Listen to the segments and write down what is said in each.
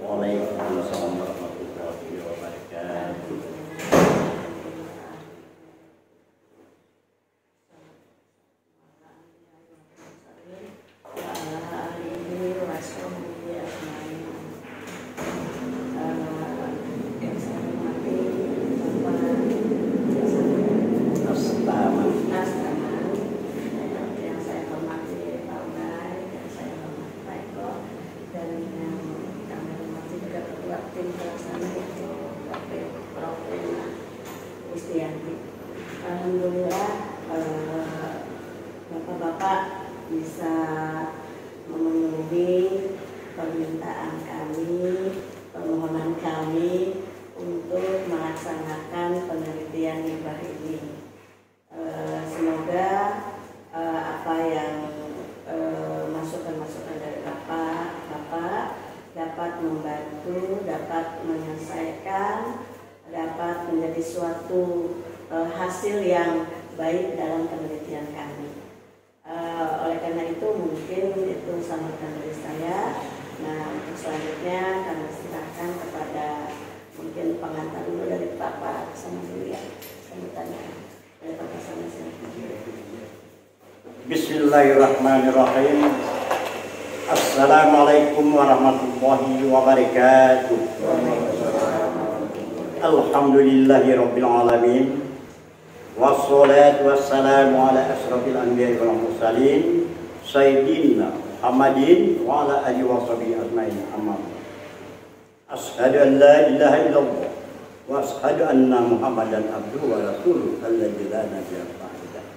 Waalaikumsalam warahmatullahi wabarakatuh. Alhamdulillah Bapak-bapak bisa memenuhi permintaan kami, permohonan kami untuk melaksanakan penelitian hibah ini. Semoga apa yang masukan-masukan dari Bapak dapat membantu, dapat menyelesaikan, dapat menjadi suatu hasil yang baik dalam penelitian kami. Oleh karena itu mungkin itu sambutan dari saya. Nah, untuk selanjutnya kami serahkan kepada mungkin pengantar dulu dari Bapak sama dulu ya sambutannya dari Bapak sama saya. Bismillahirrahmanirrahim. Assalamualaikum warahmatullahi wabarakatuh. Alhamdulillahirabbil alamin. Wassalatu wassalamu ala asrofil anbiya'i wal mursalin sayyidina Muhammadin wa ala alihi wa sahbihi ajmain. Amma asyhadu an la ilaha illallah wa asyhadu anna Muhammadan abduhu wa rasuluhu alladzi la nabiyya ba'dahu.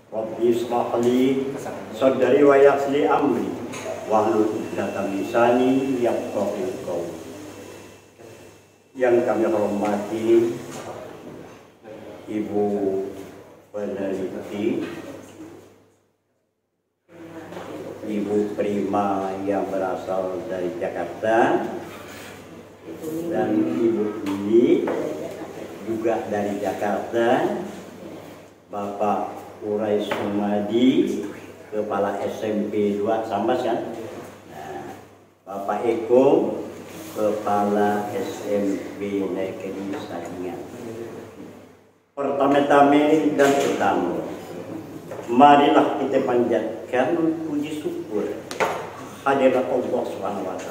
Rabbi ishrah li sadri wa yassir li amri wahlul 'uqdatam min lisani yafqahu qawli. Yang kami hormati Ibu peneliti, Ibu Prima yang berasal dari Jakarta, dan Ibu ini juga dari Jakarta, Bapak Urai Sumadi, Kepala SMP 2 Sambas kan? Nah, Bapak Eko, Kepala SMP Negeri Saringan. Pertama-tama dan pertama, marilah kita panjatkan puji syukur hadirat Allah SWT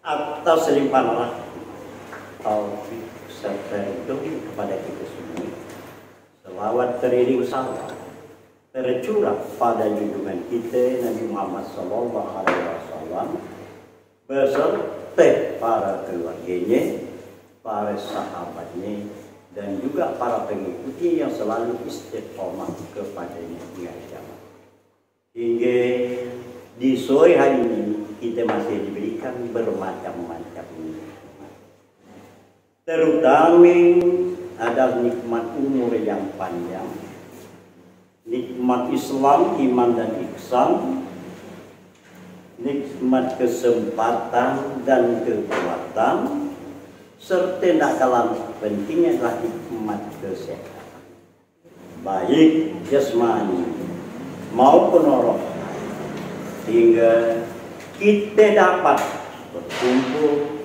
atas limpahan rahmat, taufik serta ridho kepada kita semua. Selawat teriring salawat tercurah pada junjungan kita Nabi Muhammad SAW beserta para keluarganya, para sahabatnya, dan juga para pengikutnya yang selalu istiqomah kepadanya hingga kiamat. Hingga di sore hari ini kita masih diberikan bermacam-macam nikmat. Terutama ada nikmat umur yang panjang, nikmat Islam, iman dan ihsan, nikmat kesempatan dan kekuatan, serta tidak kalah pentingnya adalah nikmat kesehatan, baik jasmani maupun rohani, hingga kita dapat berkumpul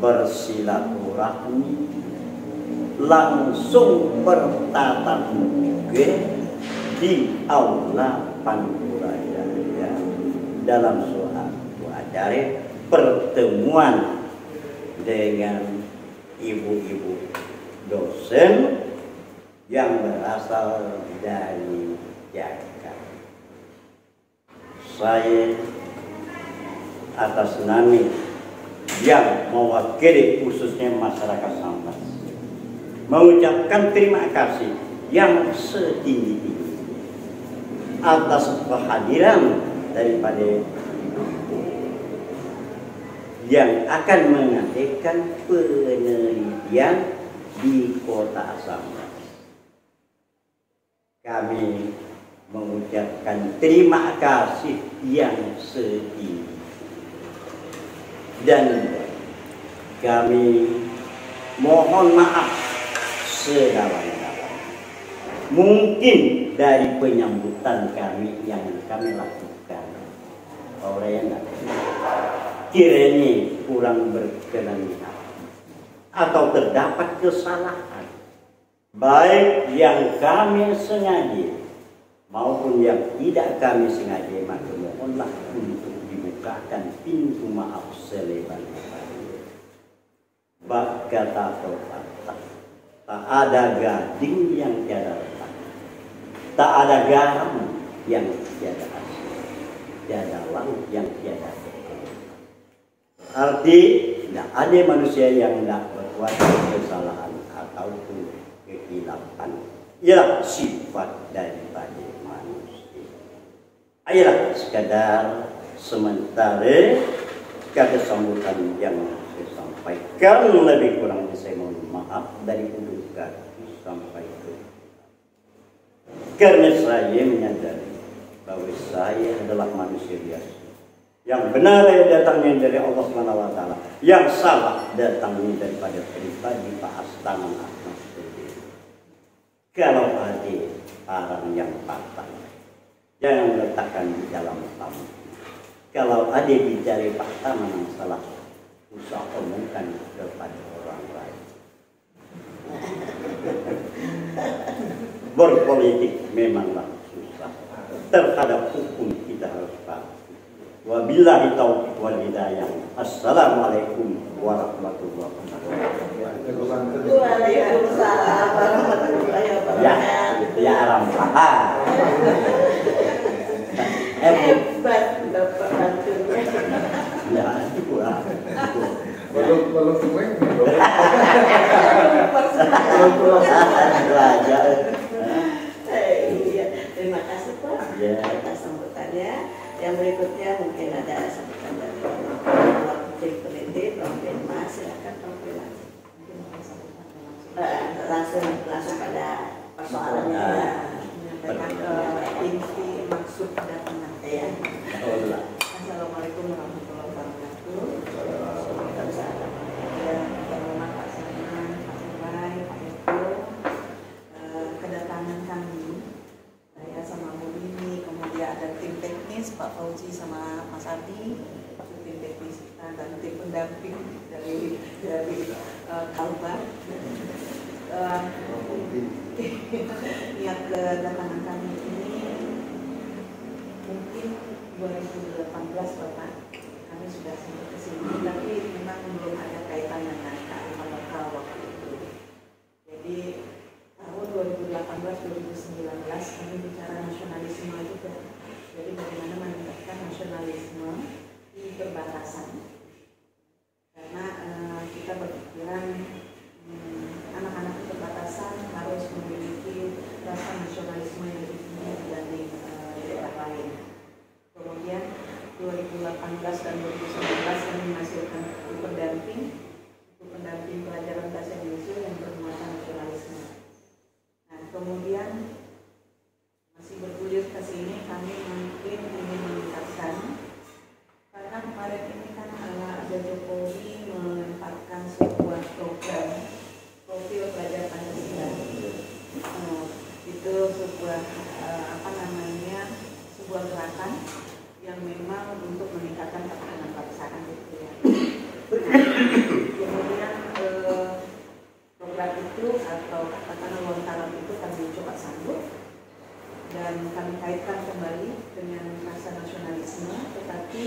bersilaturahmi, langsung bertatap muka di aula Panturaya dalam suatu acara pertemuan dengan ibu-ibu dosen yang berasal dari Jakarta. Saya atas nama yang mewakili khususnya masyarakat Sambas mengucapkan terima kasih yang setinggi-tinggi atas kehadiran daripada yang akan mengadakan penelitian di Kota Sambas. Kami mengucapkan terima kasih yang setinggi dan kami mohon maaf sedalam-dalam mungkin dari penyambutan kami yang kami lakukan oleh kiranya kurang berkenan atau terdapat kesalahan, baik yang kami sengaja maupun yang tidak kami sengaja, maka mohonlah untuk dibukakan pintu maaf selebar-lebarnya. Bak kata pepatah, tak ada gading yang tiada retak, tak ada garam yang tiada asin, tiada laut yang tiada petir. Arti tidak ada manusia yang tidak berbuat kesalahan ataupun kehilapan. Ialah sifat daripada manusia. Ayolah sekadar sementara kata sambutan yang saya sampaikan, lebih kurang saya mohon maaf dari ujung kaki sampai ke, karena saya menyadari bahwa saya adalah manusia biasa. Yang benar datangnya dari Allah SWT, yang salah datangnya daripada pribadi Pak Astaman Ahmad sendiri. Kalau ada arang yang patah, jangan letakkan di dalam tamu. Kalau ada bicara Pak Taman yang salah, usah omongkan kepada orang lain. Berpolitik memanglah susah. Terhadap hukum kita harus patuh. Wabillahi taufiq wal hidayah. Assalamualaikum warahmatullahi wabarakatuh. Waalaikumsalam warahmatullahi wabarakatuh. Ya aram paham. Hebat Bapak bantunya. Ya, itu lah. Belum semua. Belajar. Iya, terima kasih Pak atas sambutannya. Yang berikutnya mungkin ada sambutan dari Wakil Peneliti, Prof. Firman. Silakan Prof. Firman. Langsung pada persoalannya. Menyampaikan inti maksud kedatangan. Ya. Assalamualaikum warahmatullahi wabarakatuh. Ya, Bapak Pak Sarman, Pak Subai, Pak Eko, kedatangan kami, saya sama Bu Rini, kemudian ada tim teknis Pak Fauzi sama Mas Adi, tim teknis kita dan tim pendamping dari Kalbar. Niat kedatangan kami ini mungkin 2018 Bapak, kami sudah sampai ke sini, tapi memang belum ada kaitan dengan kearifan lokal waktu itu. Jadi tahun 2018-2019 kami bicara nasionalisme juga. Jadi bagaimana meningkatkan nasionalisme di perbatasan. Karena kita berpikiran anak-anak di perbatasan harus memiliki rasa nasionalisme yang lebih tinggi dibanding daerah lain. Kemudian 2018 dan 2019 kami menghasilkan buku pendamping pelajaran bahasa Indonesia yang bermuatan nasionalisme. Nah, kemudian masih bergulir ke sini, kami mungkin ingin meningkatkan, karena kemarin ini kan ada Jokowi melemparkan sebuah program profil pelajar Pancasila. Itu sebuah sebuah gerakan yang memang untuk meningkatkan ketahanan kebangsaan gitu ya. Kemudian program itu atau katakanlah lontaran itu kami coba sambut dan kami kaitkan kembali dengan rasa nasionalisme, tetapi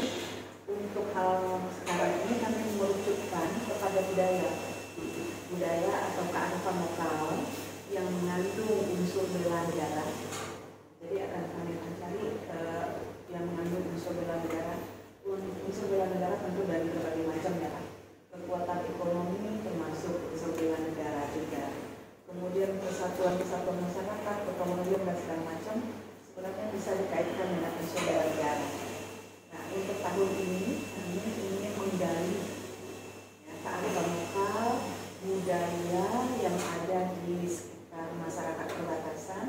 untuk hal sekarang ini kami merujukkan kepada budaya atau kearifan lokal yang mengandung unsur bela negara. Jadi akan kami cari yang mengandung unsur bela negara. Unsur bela negara tentu dari berbagai macam ya Pak. Kekuatan ekonomi termasuk unsur bela negara juga. Kemudian kesatuan masyarakat, kemudian dan segala macam sebenarnya bisa dikaitkan dengan unsur bela negara. Nah, untuk tahun ini kami ingin menggali kearifan lokal, budaya yang ada di sekitar masyarakat perbatasan,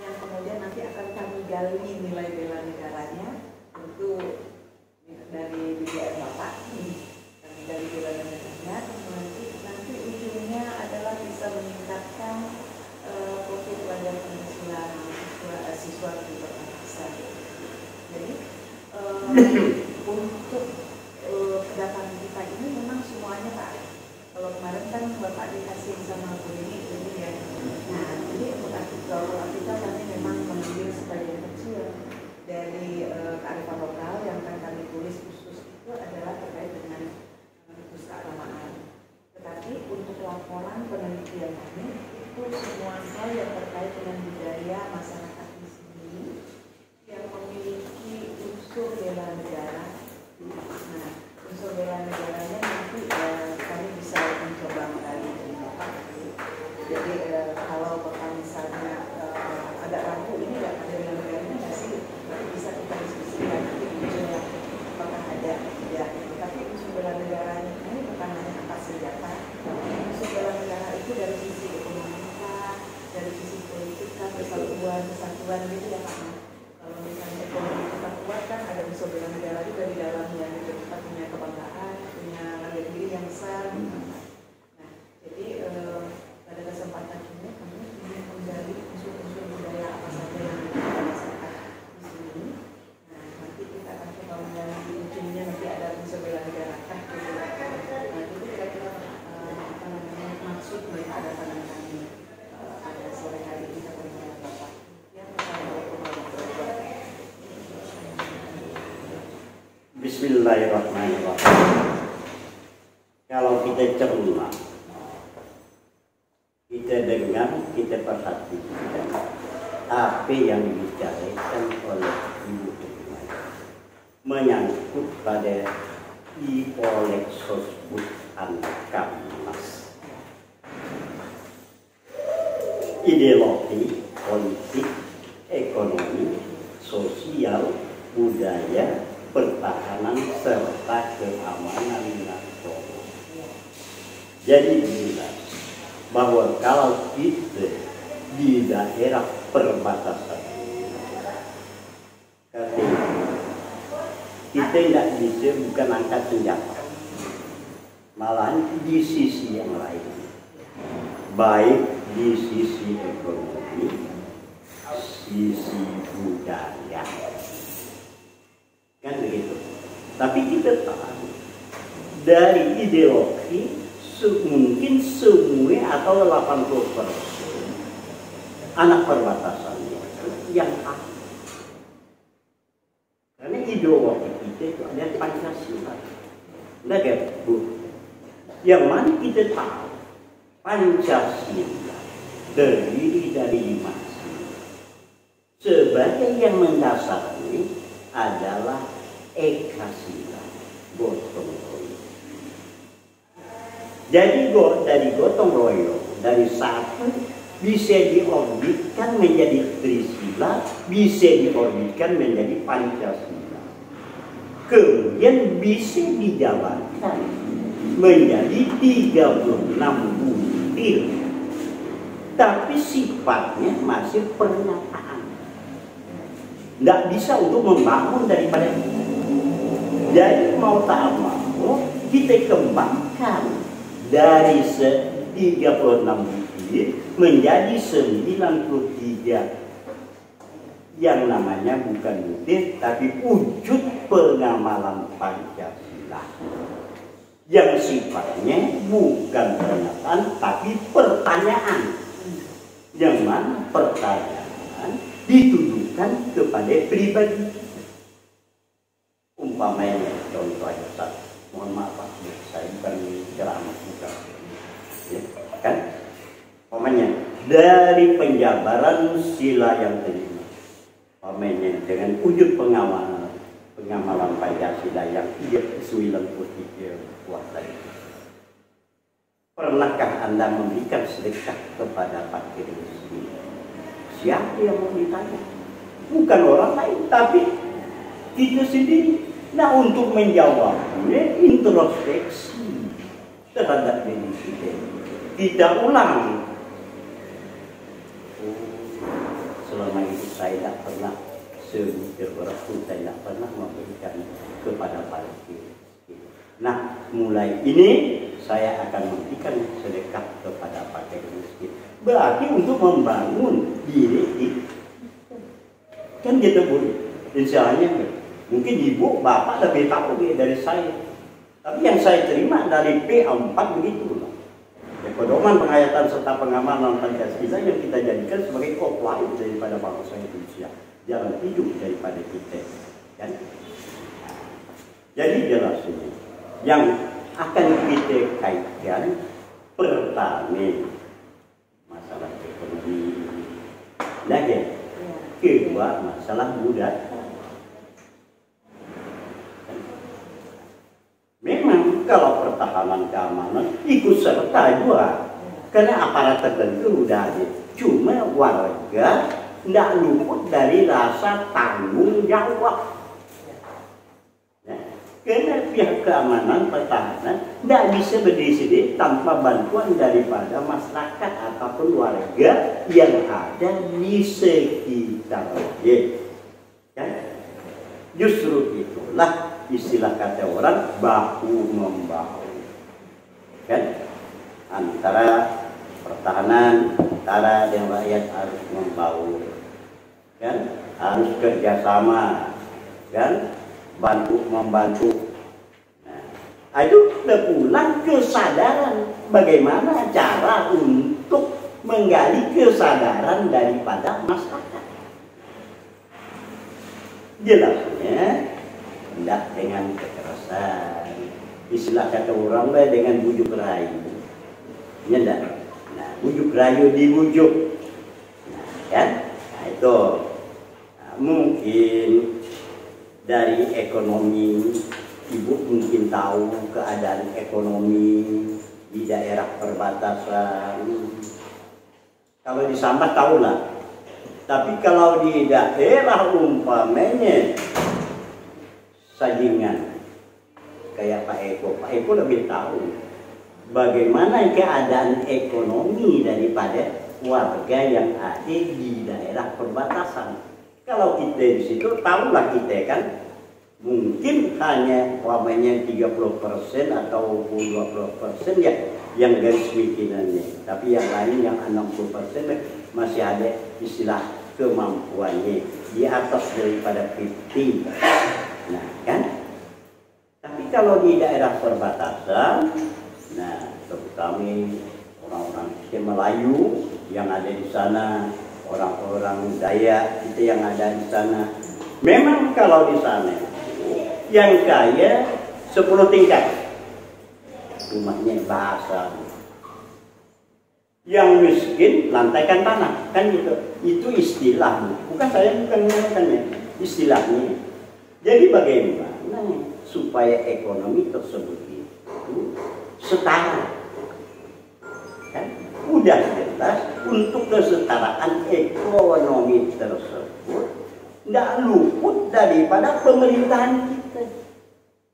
yang kemudian nanti akan kami gali nilai bela negaranya, tentu dari BBM Bapak, kami gali bela negaranya, nanti ujungnya adalah bisa meningkatkan profil pelajar Pancasila siswa di perbatasan. Jadi untuk Bismillahirrahmanirrahim. Kalau kita cermat, kita dengar, kita perhatikan apa yang dibicarakan oleh Ibu Irma menyangkut pada Iolexosbud Ankamnas, ideologi, politik, ekonomi, sosial, budaya, pertahanan, serta keamanan nasional. Jadi jelas bahwa kalau kita di daerah perbatasan, kita tidak bisa bukan angkat senjata, malahan di sisi yang lain, baik di sisi ekonomi, sisi budaya, kan begitu. Tapi kita tahu dari ideologi mungkin semua atau 80% anak perbatasan yang tahu. Karena ideologi kita itu ada Pancasila. Enggak ya, Bu? Yang mana kita tahu Pancasila terdiri dari 5 sila. Sebagai yang mendasari adalah Eka Sila, gotong royong. Jadi dari gotong royong, dari satu bisa diorbitkan menjadi Trisila, bisa diorbitkan menjadi Pancasila. Kemudian bisa dijalankan menjadi 36 butir. Tapi sifatnya masih pernyataan. Tidak bisa untuk membangun daripada itu. Jadi mau tak mau kita kembangkan dari 36 butir menjadi 93 yang namanya bukan butir tapi wujud pengamalan Pancasila yang sifatnya bukan pernyataan tapi pertanyaan, yang mana pertanyaan ditujukan kepada pribadi. Umpamanya contoh aja, Ustaz, mohon maaf Pak, saya bukan ceramah juga, ya, kan? Umpamanya dari penjabaran sila yang kelima, umpamanya dengan wujud pengamalan Pancasila yang 93 buah tadi. Pernahkah Anda memberikan sedekah kepada fakir miskin? Siapa yang mau ditanya? Bukan orang lain, tapi kita sendiri. Nah, untuk menjawabnya introspeksi terhadap diri kita. Tidak ulang. Selama itu saya tidak pernah sebutir beras pun saya tidak pernah memberikan kepada fakir. Nah, mulai ini saya akan memberikan sedekah kepada fakir miskin. Berarti untuk membangun diri kita. Kan kita boleh. Misalnya, mungkin ibu, bapak lebih tahu dari saya. Tapi yang saya terima dari P4 begitu. Ya, pedoman penghayatan serta pengamalan Pancasila yang kita jadikan sebagai outline daripada bangsa Indonesia. Jalan hidup daripada kita. Kan? Jadi jelas ini. Yang akan kita kaitkan pertama masalah ekonomi, lagi kedua masalah budaya. Memang kalau pertahanan keamanan ikut serta juga, karena aparat tertentu udah ada. Cuma warga tidak luput dari rasa tanggung jawab. Karena pihak keamanan pertahanan tidak bisa berdiri sendiri tanpa bantuan daripada masyarakat ataupun warga yang ada di sekitarnya. Kan? Justru itulah istilah kata orang bahu membahu. Kan? Antara pertahanan, antara dan rakyat harus membahu. Kan? Harus kerjasama. Kan? Membantu. Nah, itu pulang kesadaran bagaimana cara untuk menggali kesadaran daripada masyarakat. Jelasnya tidak dengan kekerasan. Istilah kata orang dengan bujuk rayu. Nyenda. Nah, bujuk rayu dibujuk. Nah, kan? Nah, itu mungkin dari ekonomi, ibu mungkin tahu keadaan ekonomi di daerah perbatasan. Kalau di Sambas tahulah. Tapi kalau di daerah umpamanya Sajingan, kayak Pak Eko lebih tahu bagaimana keadaan ekonomi daripada warga yang ada di daerah perbatasan. Kalau kita di situ tahulah kita kan mungkin hanya umpamanya 30% atau 20% ya yang garis miskinannya, tapi yang lain yang 60% masih ada istilah kemampuannya di atas daripada 50. Nah kan, tapi kalau di daerah perbatasan, nah terutama orang-orang Melayu yang ada di sana, orang-orang Dayak itu yang ada di sana, memang kalau di sana yang kaya 10 tingkat rumahnya bahasa, yang miskin lantaikan tanah, kan gitu. Itu istilahnya, bukan saya bukan istilahnya. Jadi bagaimana supaya ekonomi tersebut itu setara, kan? Udah jelas untuk kesetaraan ekonomi tersebut tidak luput daripada pemerintahan kita.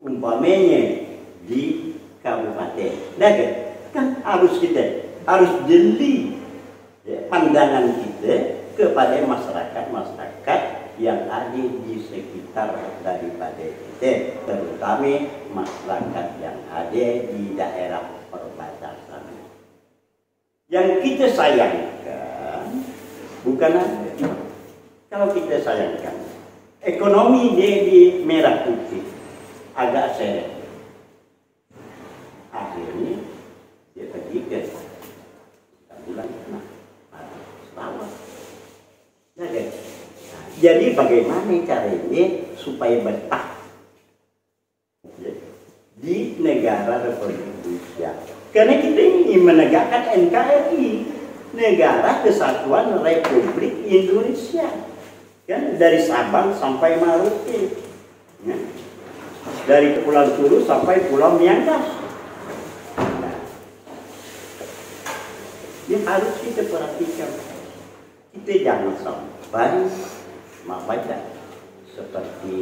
Umpamanya di kabupaten, nah kan harus jeli ya, pandangan kita kepada masyarakat yang ada di sekitar daripada kita, terutama masyarakat yang ada di daerah perbatasan. Yang kita sayangkan bukan ada. Kalau kita sayangkan ekonomi dia di merah putih agak seret, akhirnya dia pergi ke bulan Sarawak. Jadi bagaimana caranya supaya betah di negara Republik Indonesia? Karena kita ingin menegakkan NKRI, Negara Kesatuan Republik Indonesia, kan dari Sabang sampai Maluku, ya. Dari Kepulauan Sulu sampai Pulau Miangas. Nah, ini harus kita perhatikan. Kita jangan sampai baca seperti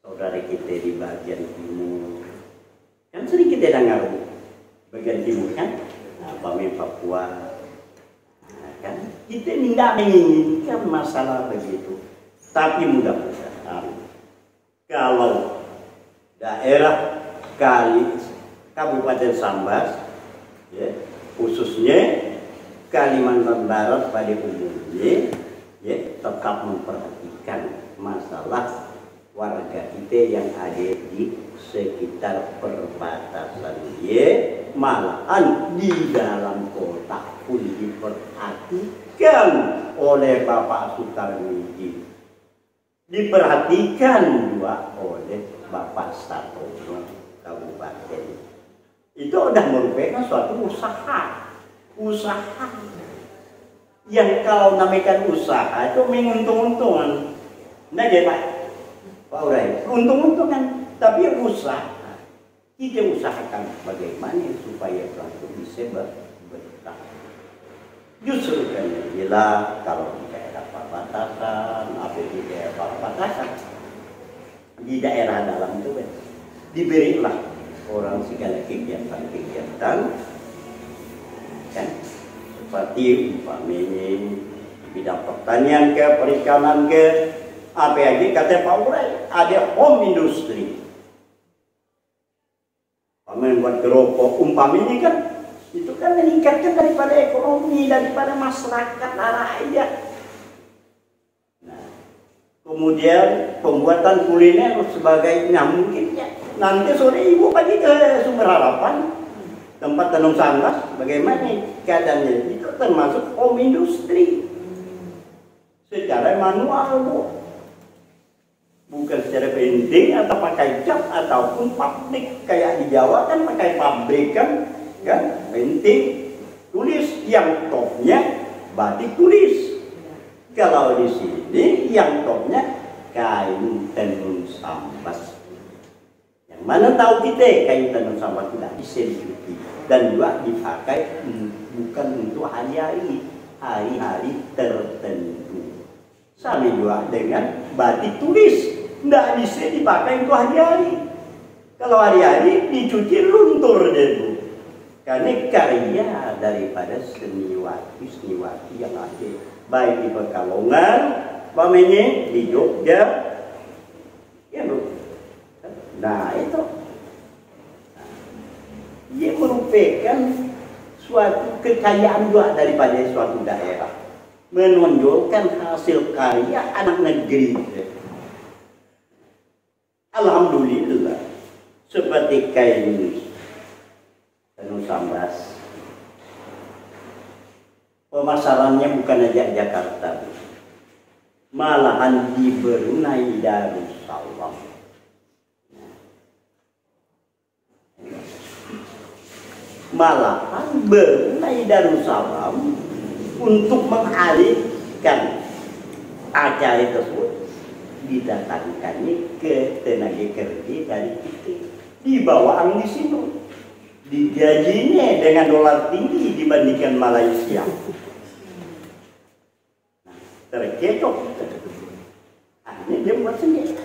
saudara kita di bagian timur, kan sering kita dengar bagian timur kan, Papua, kan kita tidak menginginkan masalah begitu, tapi mudah-mudahan kalau daerah Kabupaten Sambas, ya, khususnya Kalimantan Barat pada umumnya, ya, tetap memperhatikan masalah warga kita yang ada di sekitar perbatasan, ya, malahan di dalam kota pun diperhatikan oleh Bapak Sutarmiji, diperhatikan juga oleh Bapak Statono Kabupaten. Itu sudah merupakan suatu usaha yang kalau namakan usaha itu menguntung-untungan. Nah ya Pak Urai, untung-untungan, tapi usaha. Kita usahakan bagaimana supaya pelaku bisa bertahan. Justru kan jelas kalau di daerah perbatasan, di daerah perbatasan, di daerah dalam itu diberilah orang segala kegiatan, kan? Seperti umpamanya bidang pertanian ke, perikanan ke, apa lagi kata Pak Urai, ada home industry. Membuat kerupuk umpamanya kan, itu kan meningkatkan daripada ekonomi, daripada masyarakat rakyat. Nah, kemudian pembuatan kuliner sebagainya, mungkin ya nanti sore ibu pergi ke Sumber Harapan, tempat tanam sanglas, bagaimana keadaannya? Itu termasuk home industry secara manual, Bu. bukan secara penting atau pakai cap ataupun pabrik kayak di Jawa kan pakai pabrik kan penting tulis yang topnya batik tulis. Kalau di sini yang topnya kain tenun sambas. Yang mana tahu kita kain tenun sambas tidak bisa dicuci dan juga dipakai bukan untuk hari-hari tertentu. Sama juga dengan batik tulis, tidak bisa dipakai untuk hari-hari. Kalau hari-hari dicuci luntur dia itu. Karena karya daripada seniwati yang ada, baik di Pekalongan, pamenye di Jogja, ya bro. Nah itu, ia merupakan suatu kekayaan juga daripada suatu daerah, menonjolkan hasil karya anak negeri. Alhamdulillah, seperti kain tenun sambas, pemasarannya bukan aja Jakarta, malahan di Brunei Darussalam. Malahan Brunei Darussalam untuk mengalihkan acara tersebut didatangkannya ke tenaga kerja dari kita, dibawa di sini, digajinya dengan dolar tinggi dibandingkan Malaysia. Nah, terkecoh. Akhirnya dia buat sendiri.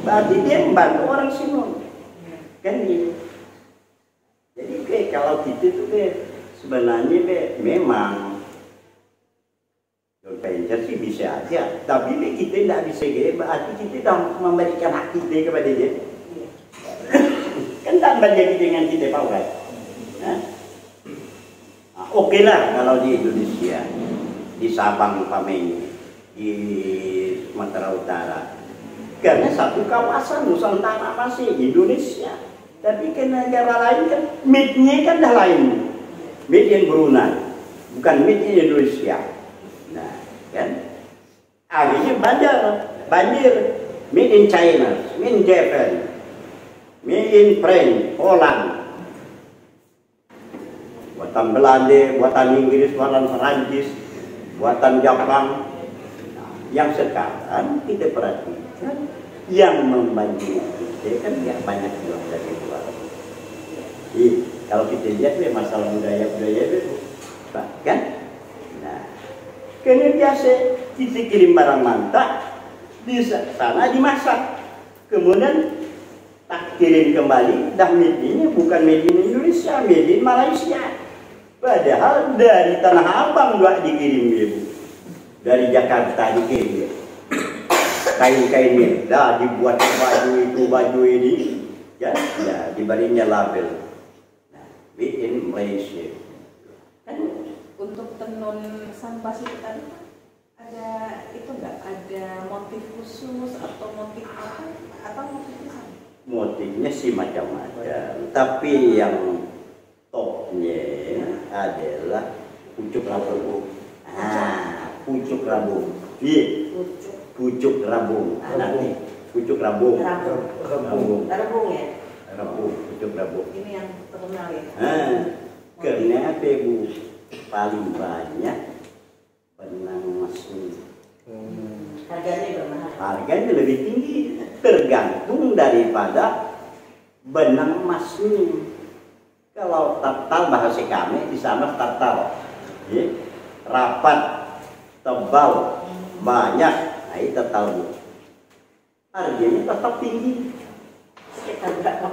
Berarti dia membantu orang sini, kan gitu. Jadi kalau kita tuh sebenarnya memang venture sih bisa aja, tapi kita tidak bisa berarti kita tidak memberikan hak kita kepada dia. Kan tak jadi dengan kita pawai. Nah, oke lah kalau di Indonesia, di Sabang umpamanya, di Sumatera Utara, karena satu kawasan Nusantara masih Indonesia, tapi ke negara lain kan made-nya kan dah lain, made in Brunei, bukan made in Indonesia. Nah, kan akhirnya banjir, made in China, made in Japan, made in France, Holland, buatan Belanda, buatan Inggris, buatan Perancis, buatan Jepang. Nah, yang sekarang kita perhatikan yang membantu kita kan ya banyak juga dari luar. Jadi kalau kita lihat masalah budaya itu, kan? Nah, karena biasa kita kirim barang mentah di sana dimasak, kemudian tak kirim kembali, dah made ini bukan made in Indonesia, made in Malaysia. Padahal dari Tanah Abang juga dikirim ibu, dari Jakarta dikirim. Kain-kainnya, dah dibuat baju ini, ya diberinya label. Nah, made in Malaysia. Kan untuk tenun sambas itu tadi ada itu enggak ada motif khusus atau motif apa atau motifnya sama? Motifnya sih macam-macam, tapi yang topnya adalah pucuk rabung. Pucuk rabung. Iya, pucuk rabung. Nanti pucuk rabung. Rabung ya. Rabung, pucuk rabung. Ini yang terkenal ya. Karena apa Bu? Paling banyak benang emas ini. Harganya berapa? Harganya lebih tinggi, tergantung daripada benang emasnya. Kalau tatal bahasa kami di sana tatal, ya, rapat, tebal, banyak, nah itu tatal Bu. Harganya tetap tinggi. Sekitar berapa?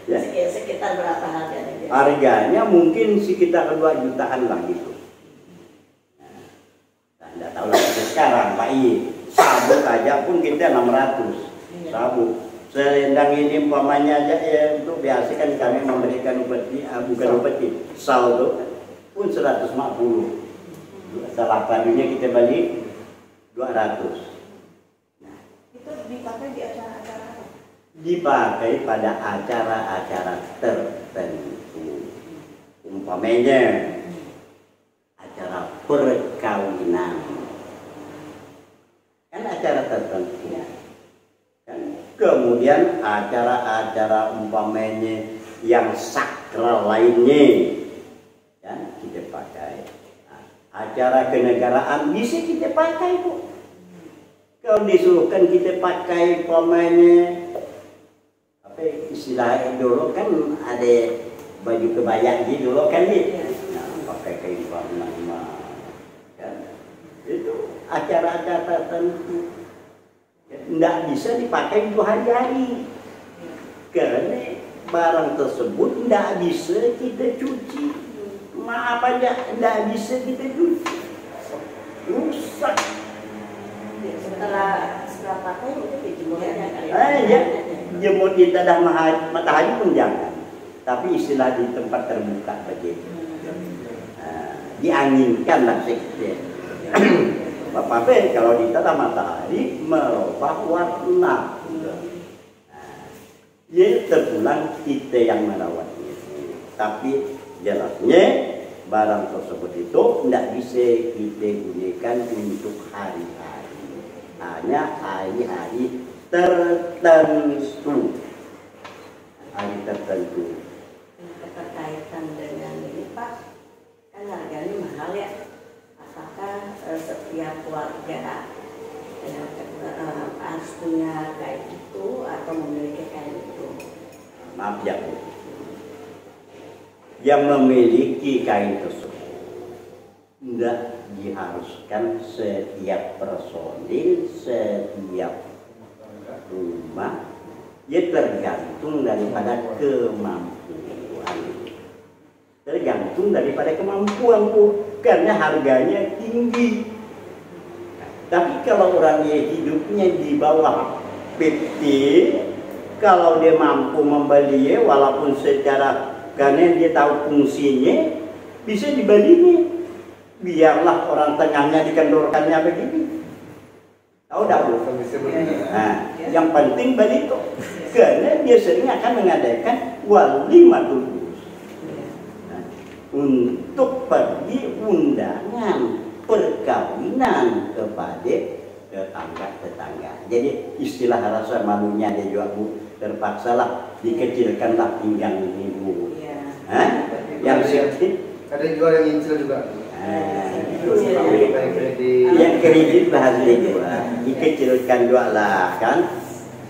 Ya. Sekitar berapa harganya? Harganya mungkin sekitar 2 jutaan lah gitu. Nah, tidak tahu lah sekarang Pak I. Sabuk aja pun kita 600 sabuk. Selendang ini umpamanya aja ya untuk biasa kan kami memberikan upeti, bukan upeti, saldo pun 150. Setelah padunya kita balik 200. Nah, itu dipakai di acara-acara apa? Dipakai pada acara-acara tertentu. Umpamanya acara perkawinan. Kan acara acara tertentu. Dan kemudian acara-acara umpamanya yang sakral lainnya dan kita pakai. Acara kenegaraan bisa kita pakai, Bu. Kalau disuruhkan kita pakai umpamanya apa istilahnya dulu kan ada baju kebaya gitu dulu kan gitu. Nah, pakai kain warna kan. Itu acara-acara tertentu. Tidak bisa dipakai itu hari-hari. Karena barang tersebut tidak bisa kita cuci. Maaf aja, tidak bisa kita cuci. Rusak. Setelah pakai mungkin dijemur aja kali. Ya, jemur di tedah matahari pun jangan. Tapi istilah di tempat terbuka begitu. Dianginkan lah sedikit. Bapak kalau di tedah matahari merubah warna. Ya terpulang kita yang merawatnya. Tapi jelasnya barang tersebut itu tidak bisa kita gunakan untuk hari-hari. Hanya hari-hari tertentu. Hari tertentu. Berkaitan dengan ini Pak, kan harganya mahal ya. Apakah setiap warga harus punya kain itu atau memiliki kain itu? Maaf ya Bu, yang memiliki kain tersebut tidak diharuskan setiap personil, setiap rumah, ya tergantung daripada kemampuan. Tergantung daripada kemampuan Bu, karena harganya tinggi. Tapi kalau orangnya hidupnya di bawah PT, kalau dia mampu membeli, walaupun secara karena dia tahu fungsinya, bisa dibelinya. Biarlah orang tengahnya dikendorkannya begini. Tahu tak Bu? Nah, yang penting beli itu, karena biasanya akan mengadakan walimatul kudus. Nah, untuk pergi undangan perkawinan kepada tetangga-tetangga. Jadi istilah rasa malunya dia juga Bu, terpaksalah dikecilkanlah pinggang ini Bu. Hah? Yang sedikit. Ada juga yang incil juga. Yang kredit bahasa itu, dikecilkan juga lah kan.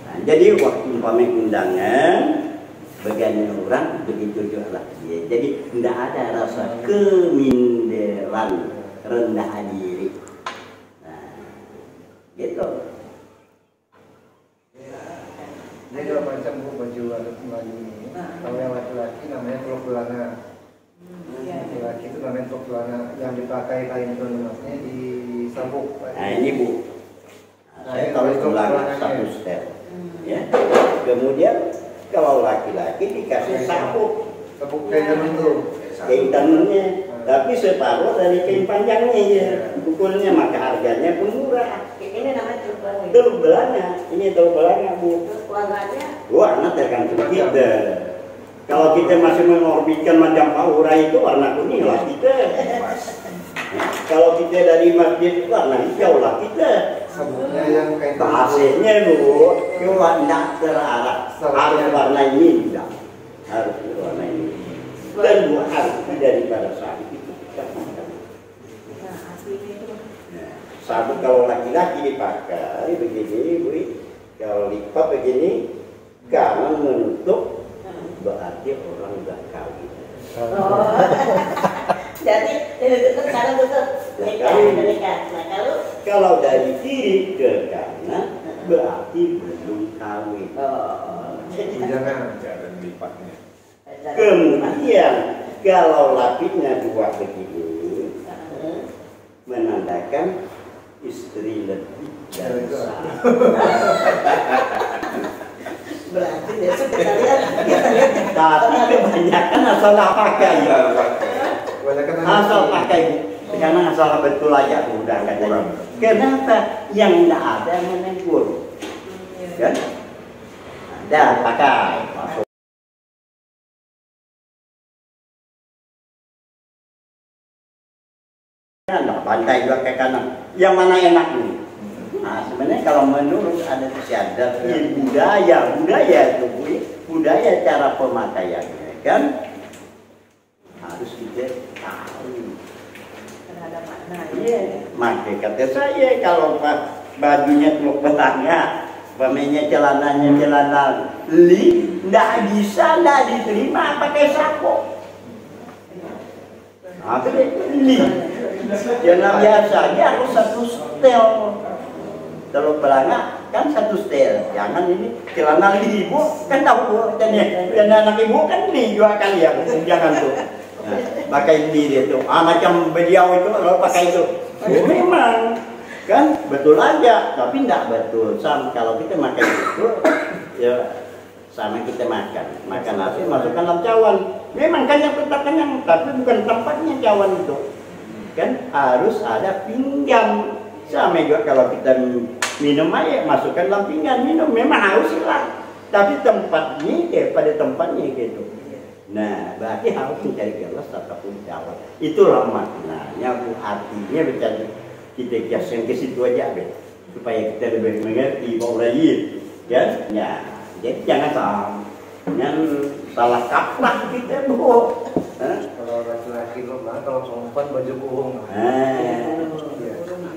Nah, jadi waktu umpamanya undangan, bagian orang begitu juga lah. Jadi tidak ada rasa keminderan, rendah diri. Nah, gitu. Ini dua macam Bu baju ini. Kalau yang laki-laki namanya teluk belanga. Laki-laki itu namanya teluk belanga yang dipakai kain emasnya di sabuk. Nah ini Bu, saya tahu tulang satu step. Ya. Kemudian kalau laki-laki dikasih sabuk. Sabuk kain tenun itu. Kain tenunnya, tapi separuh dari kain panjangnya ya. Pukulnya maka harganya pun murah. Ini namanya teluk Teluk belanga, ini teluk belanga Bu. warnanya. Warna tergantung kita. Kalau kita masih mengorbitkan macam aura itu warna kuning lah kita. Kalau kita dari masjid warna hijau lah kita. Sabuknya yang kain tenun. Bahasanya Bu, cuma tidak terarah. Harus warna ini tidak. Harus warna ini. Dan Bu arti daripada sabuk itu. Sabuk kalau laki-laki dipakai begini Bu, kalau lipat begini karena menutup berarti orang udah kawin. Oh. Jadi itu sekarang tutup nikah. Nah kalau dari kiri ke kanan berarti belum kawin. Jangan lipatnya. Kemudian kalau lapiknya dua begini menandakan istri lebih dari satu. berarti besok kita lihat Tapi kebanyakan asal pakai ya. Asal pakai karena asal betul aja udah katanya. Kenapa yang tidak ada menegur? Kan? Ada pakai. Masuk. Nah, pantai juga ke kanan. Yang mana enak nih? Nah, sebenarnya kalau menurut adat istiadat budaya itu budaya cara pemakaiannya kan harus kita tahu. Terhadap makna. Iya, makanya kata saya kalau bajunya teluk belanga, pemainnya celananya celana li, nggak bisa, nggak diterima pakai sapo. Apa deh li? Jangan biasa, dia harus satu setel. Teluk belanga kan satu setel, jangan ini celana li ibu kan tahu kan ya, anak ibu kan li dua kali ya, jangan tuh. Nah, pakai li dia tuh, macam beliau itu kalau pakai itu, memang kan betul aja, tapi tidak betul. Kalau kita makan itu, ya sama kita makan nasi masukkan dalam cawan. Memang kan yang tetap kenyang, tapi bukan tempatnya cawan itu. Kan harus ada pinggan. Sama juga kalau kita minum air, masukkan dalam pinggan minum, memang harus hilang. Tapi tempatnya pada tempatnya gitu. Nah, berarti harus mencari gelas ataupun cawan. Itulah maknanya, artinya bercanda. Kita kiaskan ke situ aja, supaya kita lebih mengerti bahwa itu, kan? Ya, jadi jangan salah kaprah kita, Bu. Kalau laki-laki lo kalau perempuan baju kurung.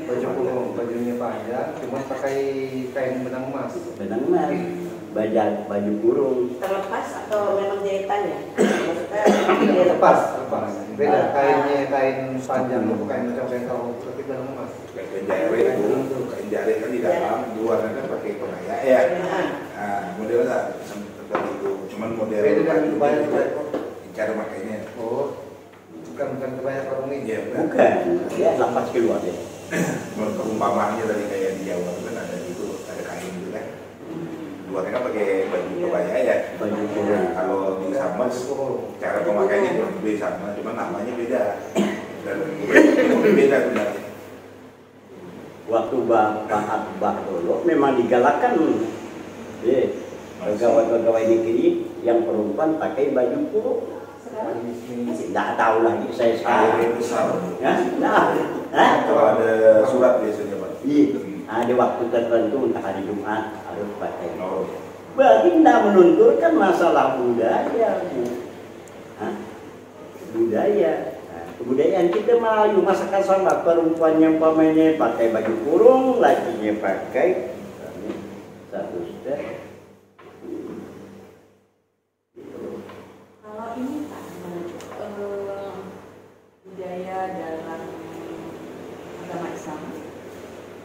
Baju kurung, bajunya panjang, cuma pakai kain benang emas. Benang emas, baju kurung. Terlepas atau memang jahitannya? Maksudnya Lepas. Beda kainnya, kain panjang itu kain macam kain kain tapi benang emas. Kain jari kan di dalam, luar kan pakai penaya ya. Nah, modelnya seperti itu, cuman model cara makainya. Oh, bukan kebanyakan karung ini. Iya, Bukan, dia lepas keluar deh. Perumpamaannya tadi kayak di Jawa kan ada itu, ada kain gitu kan. Luarnya kan pakai baju kebaya ya. Baju kurung. Kalau di Sambas, cara pemakaiannya lebih sama, cuma namanya beda. Dan beda sebenarnya. Waktu Bapak dulu memang digalakkan, pegawai-pegawai negeri yang perempuan pakai baju kurung. Tidak tahu lagi saya sekarang. Besar. Ya, Kalau ada surat biasanya Pak. Iya, ada waktu tertentu entah hari Jumat harus pakai. Berarti tidak menunturkan masalah budaya, Bu. Budaya. Nah, kebudayaan kita Melayu, masakan sama perempuannya pemainnya pakai baju kurung, lakinya pakai satu step. Kalau ini Pak, budaya dalam agama Islam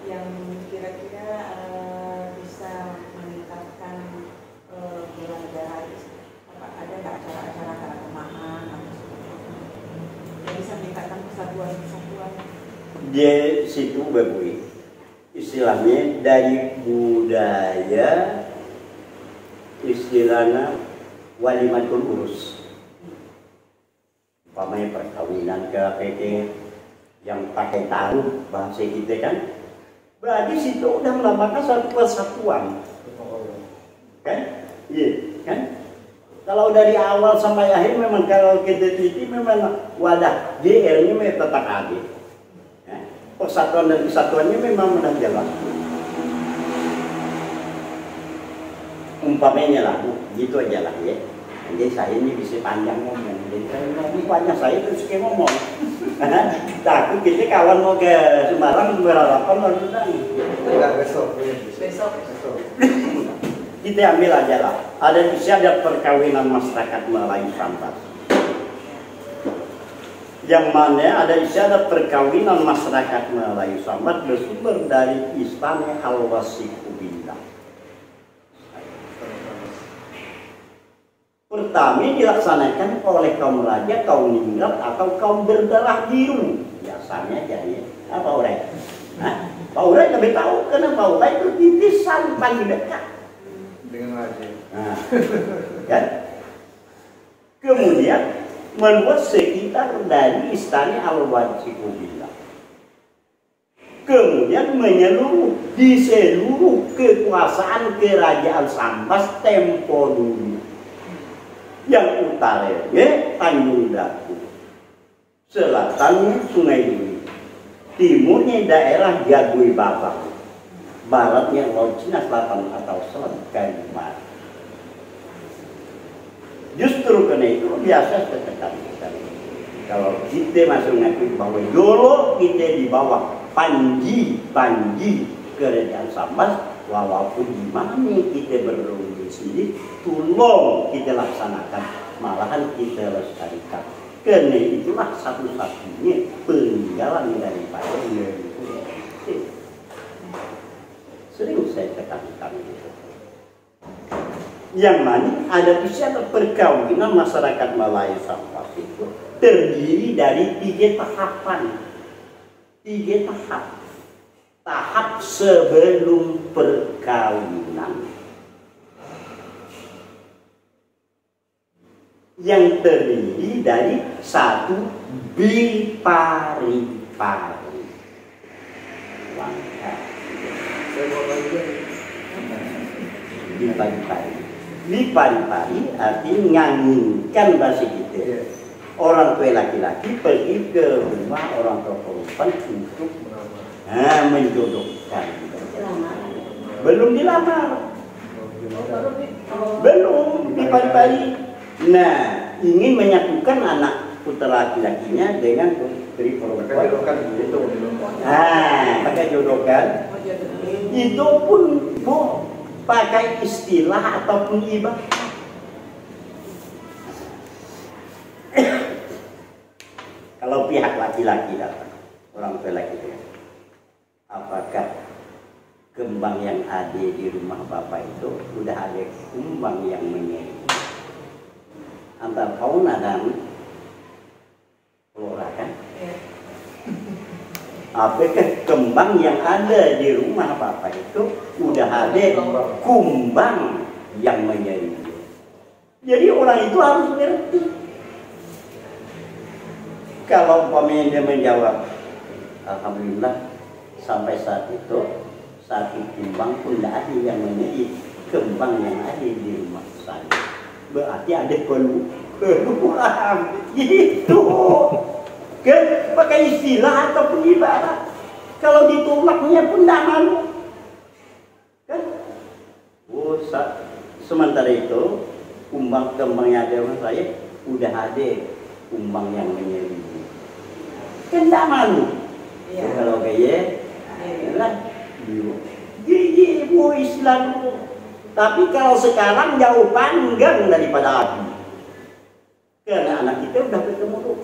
yang kira-kira bisa meningkatkan bela-bela, ada nggak acara-acara keagamaan yang bisa meningkatkan persatuan? Di situ berbui istilahnya dari budaya istilahnya walimatul urus, umpamanya perkawinan ke PT yang pakai taruh bahasa kita kan, berarti situ udah melambangkan satu persatuan, kan? Iya, kan? Kalau dari awal sampai akhir memang kalau kita teliti memang wadah GL-nya memang tetap ada, ya? Persatuan dan kesatuannya memang sudah jelas. Umpamanya lah, gitu aja lah ya. Jadi saya ini bisa panjang ngomong, jadi kalau banyak saya terus kayak ngomong. Takut kita kawan mau ke Semarang berharapan lalu nanti. Enggak, besok. Kita ambil aja lah. Ada istiadat perkawinan masyarakat Melayu Sambas. Yang mana ada istiadat perkawinan masyarakat Melayu Sambas bersumber dari Istana Al-Wasikubillah. Pertama dilaksanakan oleh kaum raja, kaum ningrat atau kaum berdarah biru. Biasanya jadi apa orang? Pak Urai lebih tahu karena Pak Urai itu titisan paling dekat dengan raja. Nah, kan? Kemudian membuat sekitar dari Istana Al-Wasikubillah. Kemudian menyeluruh di seluruh kekuasaan kerajaan Sambas tempo dulu. Yang utaranya Tanjung Daku, selatannya Sungai Duri, timurnya daerah Jagui Babak, baratnya Laut Cina Selatan atau Selat Kalimantan. Justru karena itu biasa saya tekankan, kalau kita masuk mengakui bahwa dulu kita di bawah panji kerajaan Sambas, walaupun di mana kita berunding di sini, tolong kita laksanakan, malahan kita lestarikan. Karena itulah satu-satunya peninggalan daripada Indonesia. Sering saya tekankan itu. Yang mana ada usia perkawinan masyarakat Melayu Sambas itu terdiri dari 3 tahapan. 3 tahap. Tahap sebelum perkawinan, yang terdiri dari 1 bipari-pari. Bipari-pari artinya nganginkan bahasa kita. Orang tua laki-laki pergi ke rumah orang tua perempuan untuk menjodohkan. Belum dilamar. Belum bipari-pari. Nah, ingin menyatukan anak putra laki-lakinya dengan putri perempuan. Pakai jodohkan. Itu pun pakai istilah ataupun ibadah. Kalau pihak laki-laki datang, orang tua laki-laki, apakah kembang yang ada di rumah bapak itu udah ada kumbang yang menyeru? Antara fauna dan flora kan? Apakah kembang yang ada di rumah bapak itu udah ada kumbang yang menyeru? Jadi orang itu harus ngerti. Kalau umpamanya dia menjawab, alhamdulillah sampai saat itu satu kumbang pun tidak ada yang menyeru kembang yang ada di rumah saya. Berarti ada peluang gitu. Kan pakai istilah ataupun ibarat. Kalau ditolaknya pun tidak malu. Kan? Sementara itu kembang yang ada rumah saya udah ada kumbang yang menyeru. Kan tidak malu. Kalau kayak ibu Islam. Tapi kalau sekarang jauh panggang daripada api. Karena anak kita udah ketemu tuh.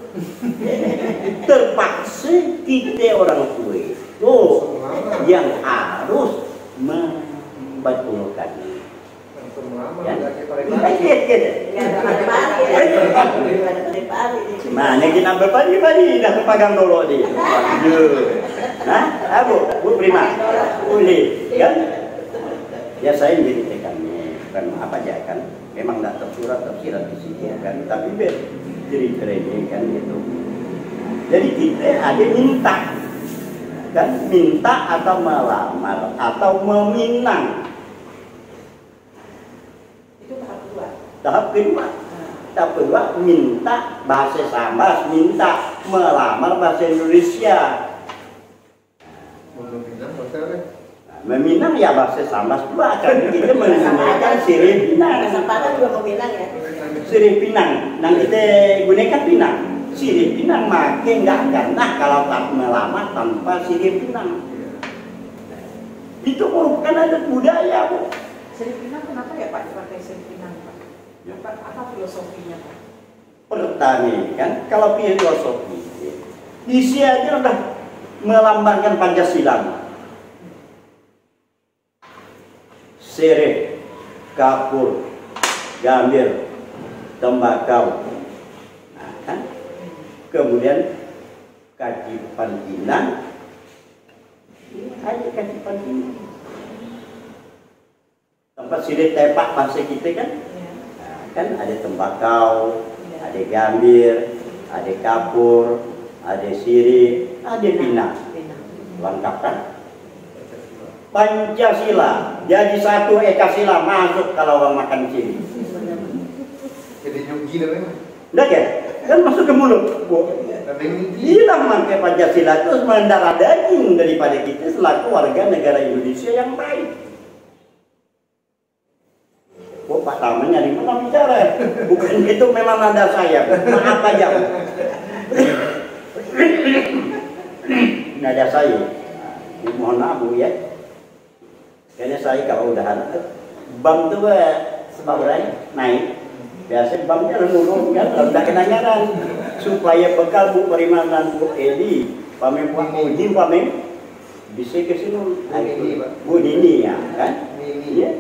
Terpaksa kita orang tua itu yang harus membetulkan. Mana kita berpadi-padi dah kepagang dulu dia. Nah, Bu Prima, boleh kan? Ya saya jadi tekannya, bukan apa aja kan? Memang nggak tersirat di sini kan, tapi jadi keren kan gitu. Jadi kita ada minta, kan minta atau melamar atau meminang. Itu tahap 2. Tahap kedua. Tahap kedua minta bahasa Sambas, minta melamar bahasa Indonesia. Meminang ya bahasa Sambas juga kan kita menggunakan sirih pinang. Kesempatan juga mau bilang ya. Sirih pinang, nang kita gunakan pinang. Sirih pinang makin nggak ganah kalau tak melamar tanpa sirih pinang. Itu merupakan adat budaya, Bu. Sirih pinang kenapa ya Pak dipakai sirih pinang Pak? Apa filosofinya Pak? Pertama kan kalau filosofi isi aja udah melambangkan Pancasila. Sirih, kapur, gambir, tembakau, nah, kan? Kemudian kaki pantingan, ada kaki pantingan. Tempat sirih tepak bahasa kita kan? Nah, kan ada tembakau, ada gambir, ada kapur, ada sirih, ada pinang. Lengkap kan? Pancasila jadi satu eka sila masuk kalau orang makan sini. Jadi nyugi namanya. Enggak ya? Kan masuk ke mulut. Hilang mangke Pancasila itu mendarah daging daripada kita selaku warga negara Indonesia yang baik. Oh, Pak Taman nyari mana bicara? Bukan itu memang nada saya. Maaf aja. Nada saya. Mohon maaf Bu ya. Kayaknya saya kalau udah bang tuh sebabnya naik. Biasa bangnya renung kan, udah kenangan supaya bekal Bu Perimanan Bu Edi, pamen Pak Mujim pamen bisa ke sini. Bu Nini ya kan? Iya.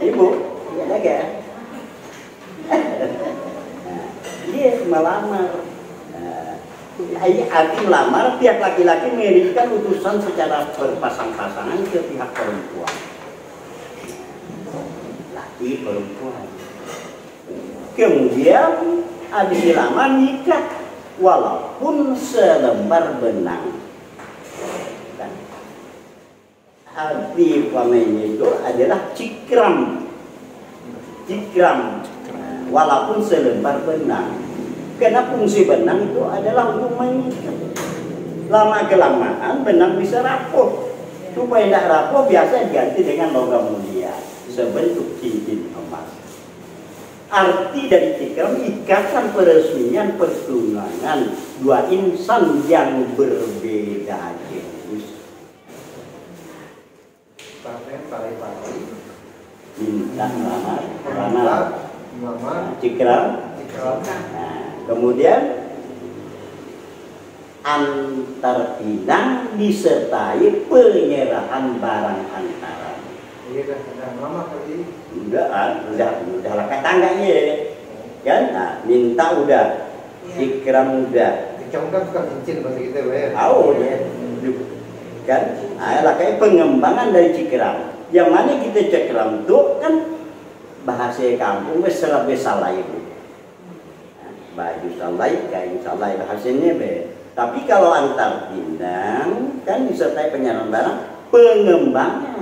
Ibu, ya lagi ya. Dia melamar. Arti melamar, pihak laki-laki mengirimkan utusan secara berpasang-pasangan ke pihak perempuan. Laki perempuan. Kemudian ada dilamar nikah walaupun selembar benang. Dan arti pamennya itu adalah cikram. Cikram walaupun selembar benang. Karena fungsi benang itu adalah untuk mengikat. Lama kelamaan benang bisa rapuh. Supaya tidak rapuh biasa diganti dengan logam mulia sebentuk cincin emas. Arti dari cikram ikatan peresmian pertunangan dua insan yang berbeda jenis. Minta melamar, cikram. Nah, kemudian antar pinang disertai penyerahan barang antara. Iya kan, sudah lama kali. Udah lakat tangganya kan? Nah, minta udah, cikram udah. Cikram kan suka cincin bahasa kita ya. Tahu ya, kan? Nah, kayak pengembangan dari cikram. Yang mana kita cikram itu kan bahasa kampung serba salai itu. Baju salai, kain salai bahasanya be. Tapi kalau antar pinang kan disertai penyerahan barang, pengembangan.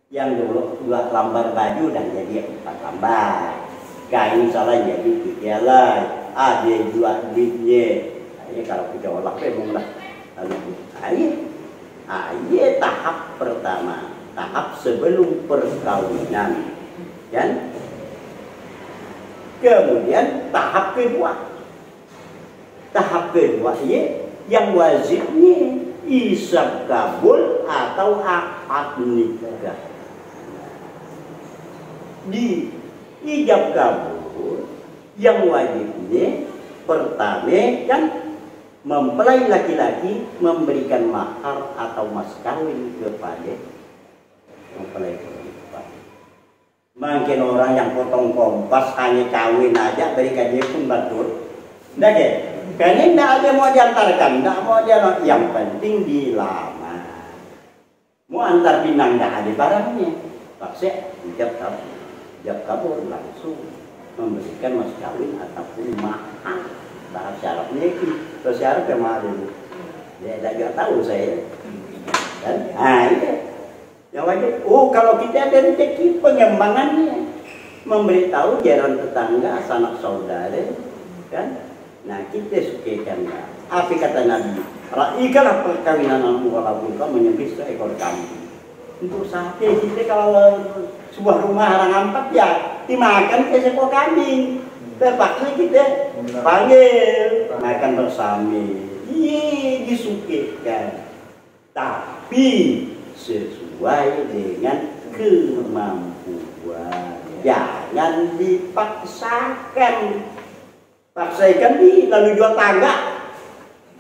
Yang dulu 2 lambar baju dan jadi 4 lambar. Kain salah jadi 3 lah. Ada jual duitnya. Ini kalau kita olah memang lah. Lalu tahap pertama, tahap sebelum perkawinan, kan? Kemudian tahap kedua. Tahap kedua yang wajibnya isab kabul atau akad nikah. Di ijab kabul yang wajibnya pertama kan mempelai laki-laki memberikan mahar atau mas kawin kepada mempelai perempuan. Mungkin orang yang potong kompas hanya kawin aja berikan dia pun betul. Nggak ya? Karena tidak ada mau diantarkan, tidak mau dia, yang penting dilamar. Mau antar pinang tidak ada barangnya, paksa ijab kabul. Ijab kabul langsung memberikan mas kawin ataupun mahar. Bahasa Arabnya itu, bahasa Arab yang mahal dulu. Ya tidak tahu saya. Kan? Nah iya. Yang wajib. Oh kalau kita ada rezeki pengembangannya, memberitahu jaran tetangga, sanak saudara, kan? Nah kita sukakan. Apa kata Nabi? Raihkanlah perkawinanmu walaupun kau menyembelih seekor kambing. Untuk sate kita kalau sebuah rumah orang ampat ya dimakan ke seekor kambing. Terpaksa kita panggil makan bersama. Iya disukakan. Tapi sesuai dengan kemampuan. Jangan dipaksakan. Paksakan di lalu jual tangga.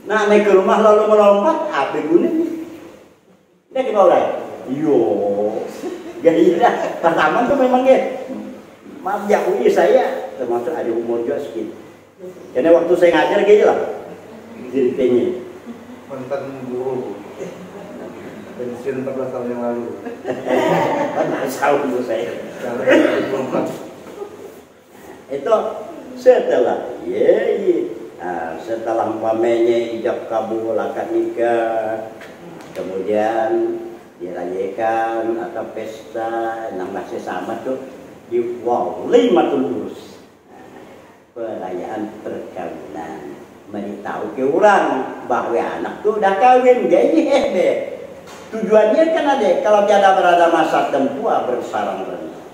Nah naik ke rumah lalu melompat, apa gunanya? Dia kita orang. Yo, gila. Pertama tuh memang ya. Maaf ya, saya termasuk ada umur juga sedikit. Karena waktu saya ngajar gitu lah. Ceritanya. Mantan guru. Pensiun 14 tahun yang lalu. 14 tahun itu saya. Itu setelah setelah umpamanya ijab kabul akad nikah, kemudian dirayakan atau pesta, nama sesama tuh di walimatul urus. perayaan perkawinan. Beritahu ke orang bahwa anak tuh udah kawin, gini deh. Tujuannya kan ada, kalau tiada berada masa tempuh bersarang rendah.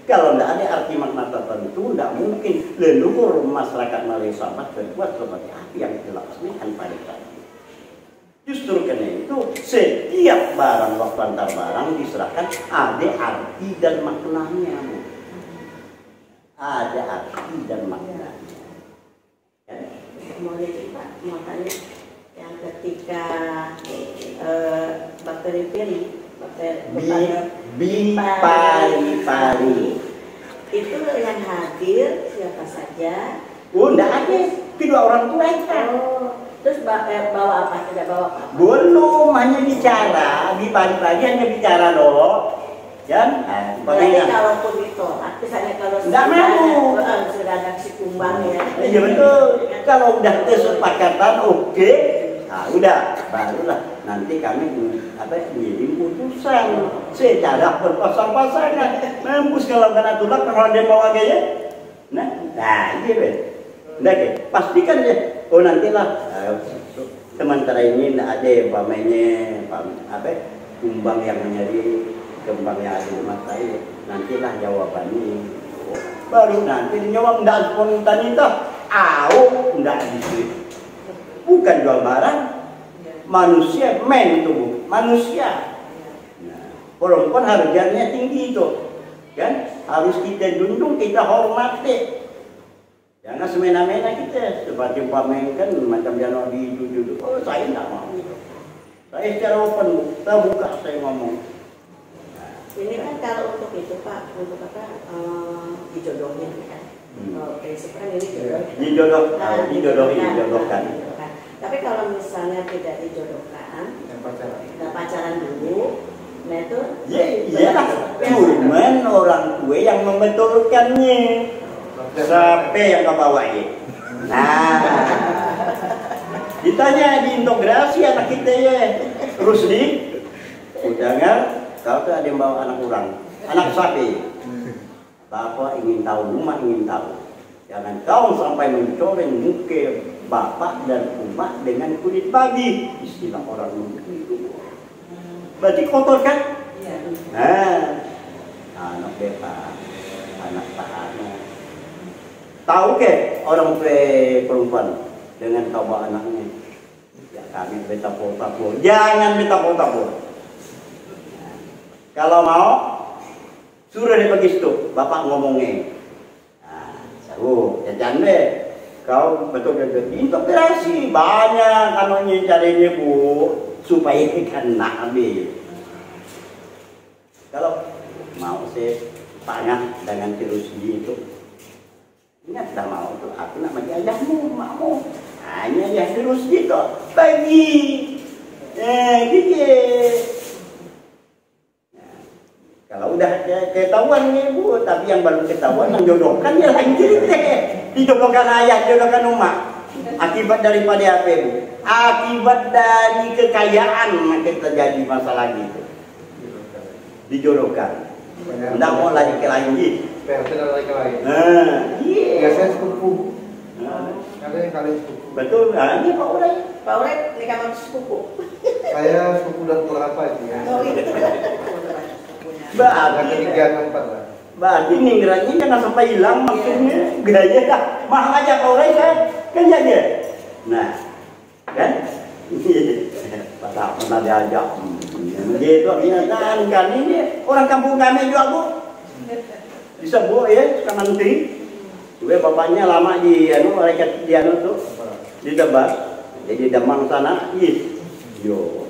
Kalau tidak ada arti makna tertentu, tidak mungkin leluhur masyarakat Malaysia berbuat seperti apa yang dilaksanakan pada tadi. Justru karena itu setiap barang waktu antar barang diserahkan ada arti dan maknanya, Bu. Ada arti dan maknanya. Ya. Boleh Pak, mau tanya yang ketika bakteri piri, Bipari itu yang hadir siapa saja? Oh, enggak ada. Kedua orang tua itu. Terus bawa apa? Tidak bawa apa? Belum, hanya bicara. Bipari hanya bicara loh. Kan? Berarti kalaupun ditolak, misalnya kalau enggak mau. Sudah ada si kumbang ya. Iya betul. Kalau udah kesepakatan oke. Nah, udah, barulah nanti kami ngirim putusan secara berpasang-pasangan. Mampus kalau kena tulak kalau dia mau gaya. Nah, gitu. Nah, pastikan ya. Oh nantilah sementara ini tidak ada kumbang yang menjadi kembang yang ada di mata ini. Nantilah jawabannya. Baru nanti jawab tidak spontanitas. Tidak gitu. Bukan jual barang, manusia, tubuh manusia. Nah, perempuan harganya tinggi itu, kan? Harus kita junjung, kita hormati. Jangan semena-mena kita seperti pamenkan macam jangan dituduh. Oh, saya tidak mau. Saya secara open, terbuka saya ngomong. Ini kan kalau untuk itu Pak, untuk apa dijodohin kan? Prinsipnya ini dijodohkan. Tapi kalau misalnya tidak dijodohkan, tidak pacaran dulu, nah itu iya, cuman orang tua yang membetulkannya. Siapa yang kau bawain? Nah, ditanya diintegrasi anak kita ya, Rusdi, jangan kau tuh ada yang bawa anak orang, anak sapi. Bapak ingin tahu, rumah ingin tahu. Jangan kau sampai mencoreng muka bapak dan umat dengan kulit babi. Istilah orang itu. Berarti kotor kan? Nah, anak beta, anak Pak Anak. Tahu ke orang tua perempuan dengan kau bawa anaknya? Ya kami beta potapur. Jangan beta potapur. Kalau mau suruh dia pergi situ, bapak ngomongnya. Ya jangan deh, kau betul-betul integrasi banyak kanunya caranya Bu, supaya ikan nabi. Kalau mau saya panah dengan virus itu, ingat dah mau tuh, aku nak bagi ayahmu, makmu, hanya ya virus itu bagi, gitu. Kalau udah ketahuan nih Bu, tapi yang baru ketahuan menjodohkan ya lain cerita. Dijodohkan ayah, jodohkan umat. Akibat daripada apa Bu? Akibat dari kekayaan makin terjadi masalah gitu. Dijodohkan. Tidak mau lagi ke lain gitu. Tidak lagi ke lain. Iya. Biasanya sepupu. Ada yang kalian sepupu. Betul. Ini Pak Urai. Pak Urai nikah sama sepupu. Saya sepupu dan berapa itu ya? Oh iya. Berarti berarti ninggerannya jangan sampai hilang maksudnya gaya dah mahal aja kau saya kan jadi. Nah kan pernah diajak gitu kan ini orang kampung kami juga Bu bisa Bu ya suka nanti gue bapaknya lama di mereka di tuh di Debak jadi Demang sana yo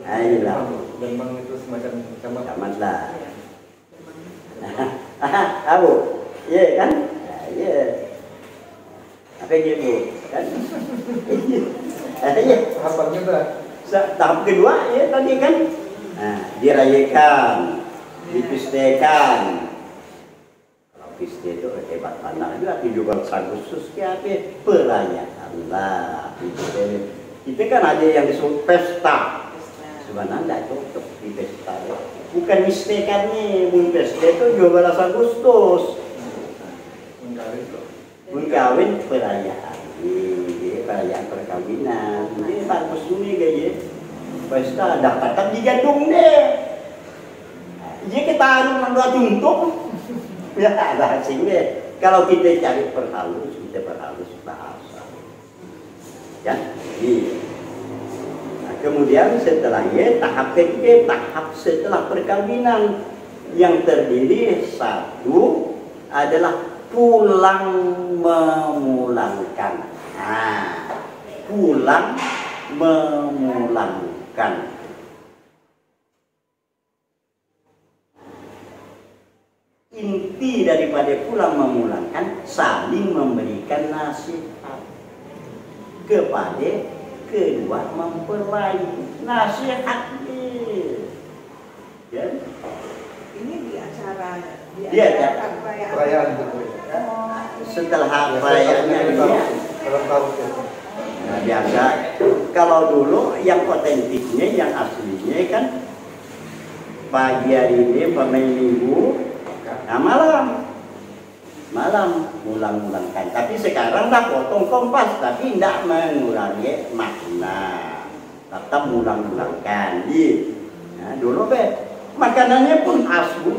ayolah Demang itu semacam camat lah. Tahu? Iya kan? Iya. Apa gitu kan? Iya. Hafalnya dah. Tahap kedua ya tadi kan? Nah, dirayakan, dipistekan. Kalau piste itu hebat anak juga 17 Agustus ya perayaan lah. Kita kan ada yang disebut pesta. Sebenarnya tidak cocok di pesta. Bukan mistekannya, pesta itu 12 Agustus. Kawin perayaan, perayaan perkawinan. Ini bagus ini gaya. Pesta dapat digantung deh. Jadi kita harus membuat untuk ya ada sini. Kalau kita cari perhalus, kita perhalus bahasa. Ya, iya. Nah, kemudian setelahnya tahap ketiga, tahap setelah perkawinan yang terdiri satu adalah pulang memulangkan. Nah, pulang memulangkan. Inti daripada pulang memulangkan saling memberikan nasihat kepada kedua mempelai. Nasihat ya. Ini di acara perayaan setelah perayaannya dia. Nah, biasa kalau dulu yang otentiknya, yang aslinya kan pagi hari ini pemain minggu, nah malam mulang-mulangkan. Tapi sekarang dah potong kompas, tapi tidak mengurangi makna, tetap mulang-mulangkan. Nah, dulu makanannya pun khas bu,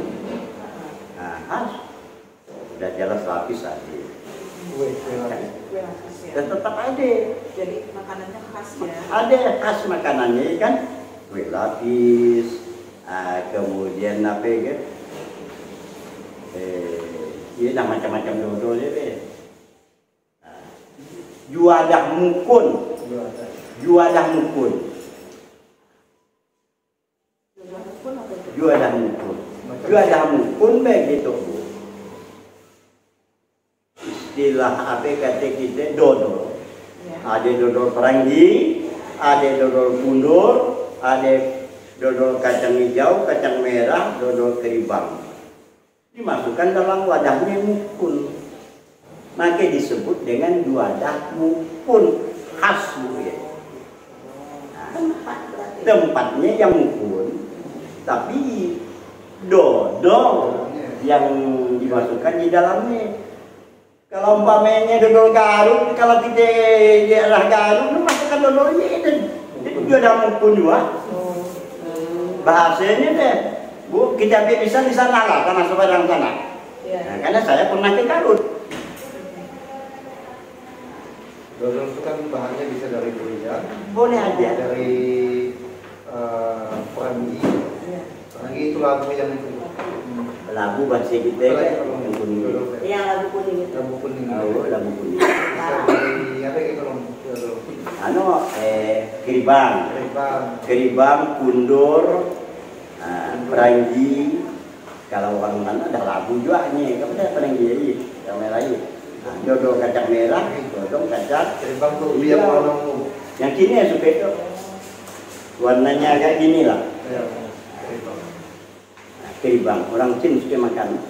nah, khas, udah jelas lapis aja. Tetap ada. Jadi makanannya khas ya. Ada khas makanannya kan, kue lapis, kemudian apa ya? Ini dah macam-macam dodol ya. Juadah mukun. Juadah mukun. Juadah mukun. Juadah mukun begitu bu. Istilah apa kata kita dodol. Ada dodol perangi, ada dodol kundur, ada dodol kacang hijau, kacang merah, dodol keribang. Dimasukkan dalam wadahnya mukun, maka disebut dengan wadah mukun khas ya. Nah, tempatnya yang mukun, tapi dodol yang dimasukkan di dalamnya. Kalau umpamanya dodol Garut, kalau kita di daerah Garut, lu masukkan dodolnya itu wadah mukun juga. Bahasanya deh. Bu, kita bisa di sana lah, tanah Semarang sana. Nah, karena saya pernah ke Garut. Dodol itu kan bahannya bisa dari durian, Boleh aja. dari perangi. Perangi itu labu yang itu. Labu bahasa kita kan kuning. Yang labu kuning itu. Labu kuning. Oh, labu kuning. Bisa dari apa gitu loh? Keribang. Keribang, kundur. Nah, perangi, kalau orang mana ada labu juga nih, kamu ada perangi jadi, yang merah ini. Nah, dodol kacang merah, dodol kacang. Keribang tuh dia warna yang kini ya suka itu, warnanya kayak gini lah. ya, Nah, keribang, orang Cina suka makan.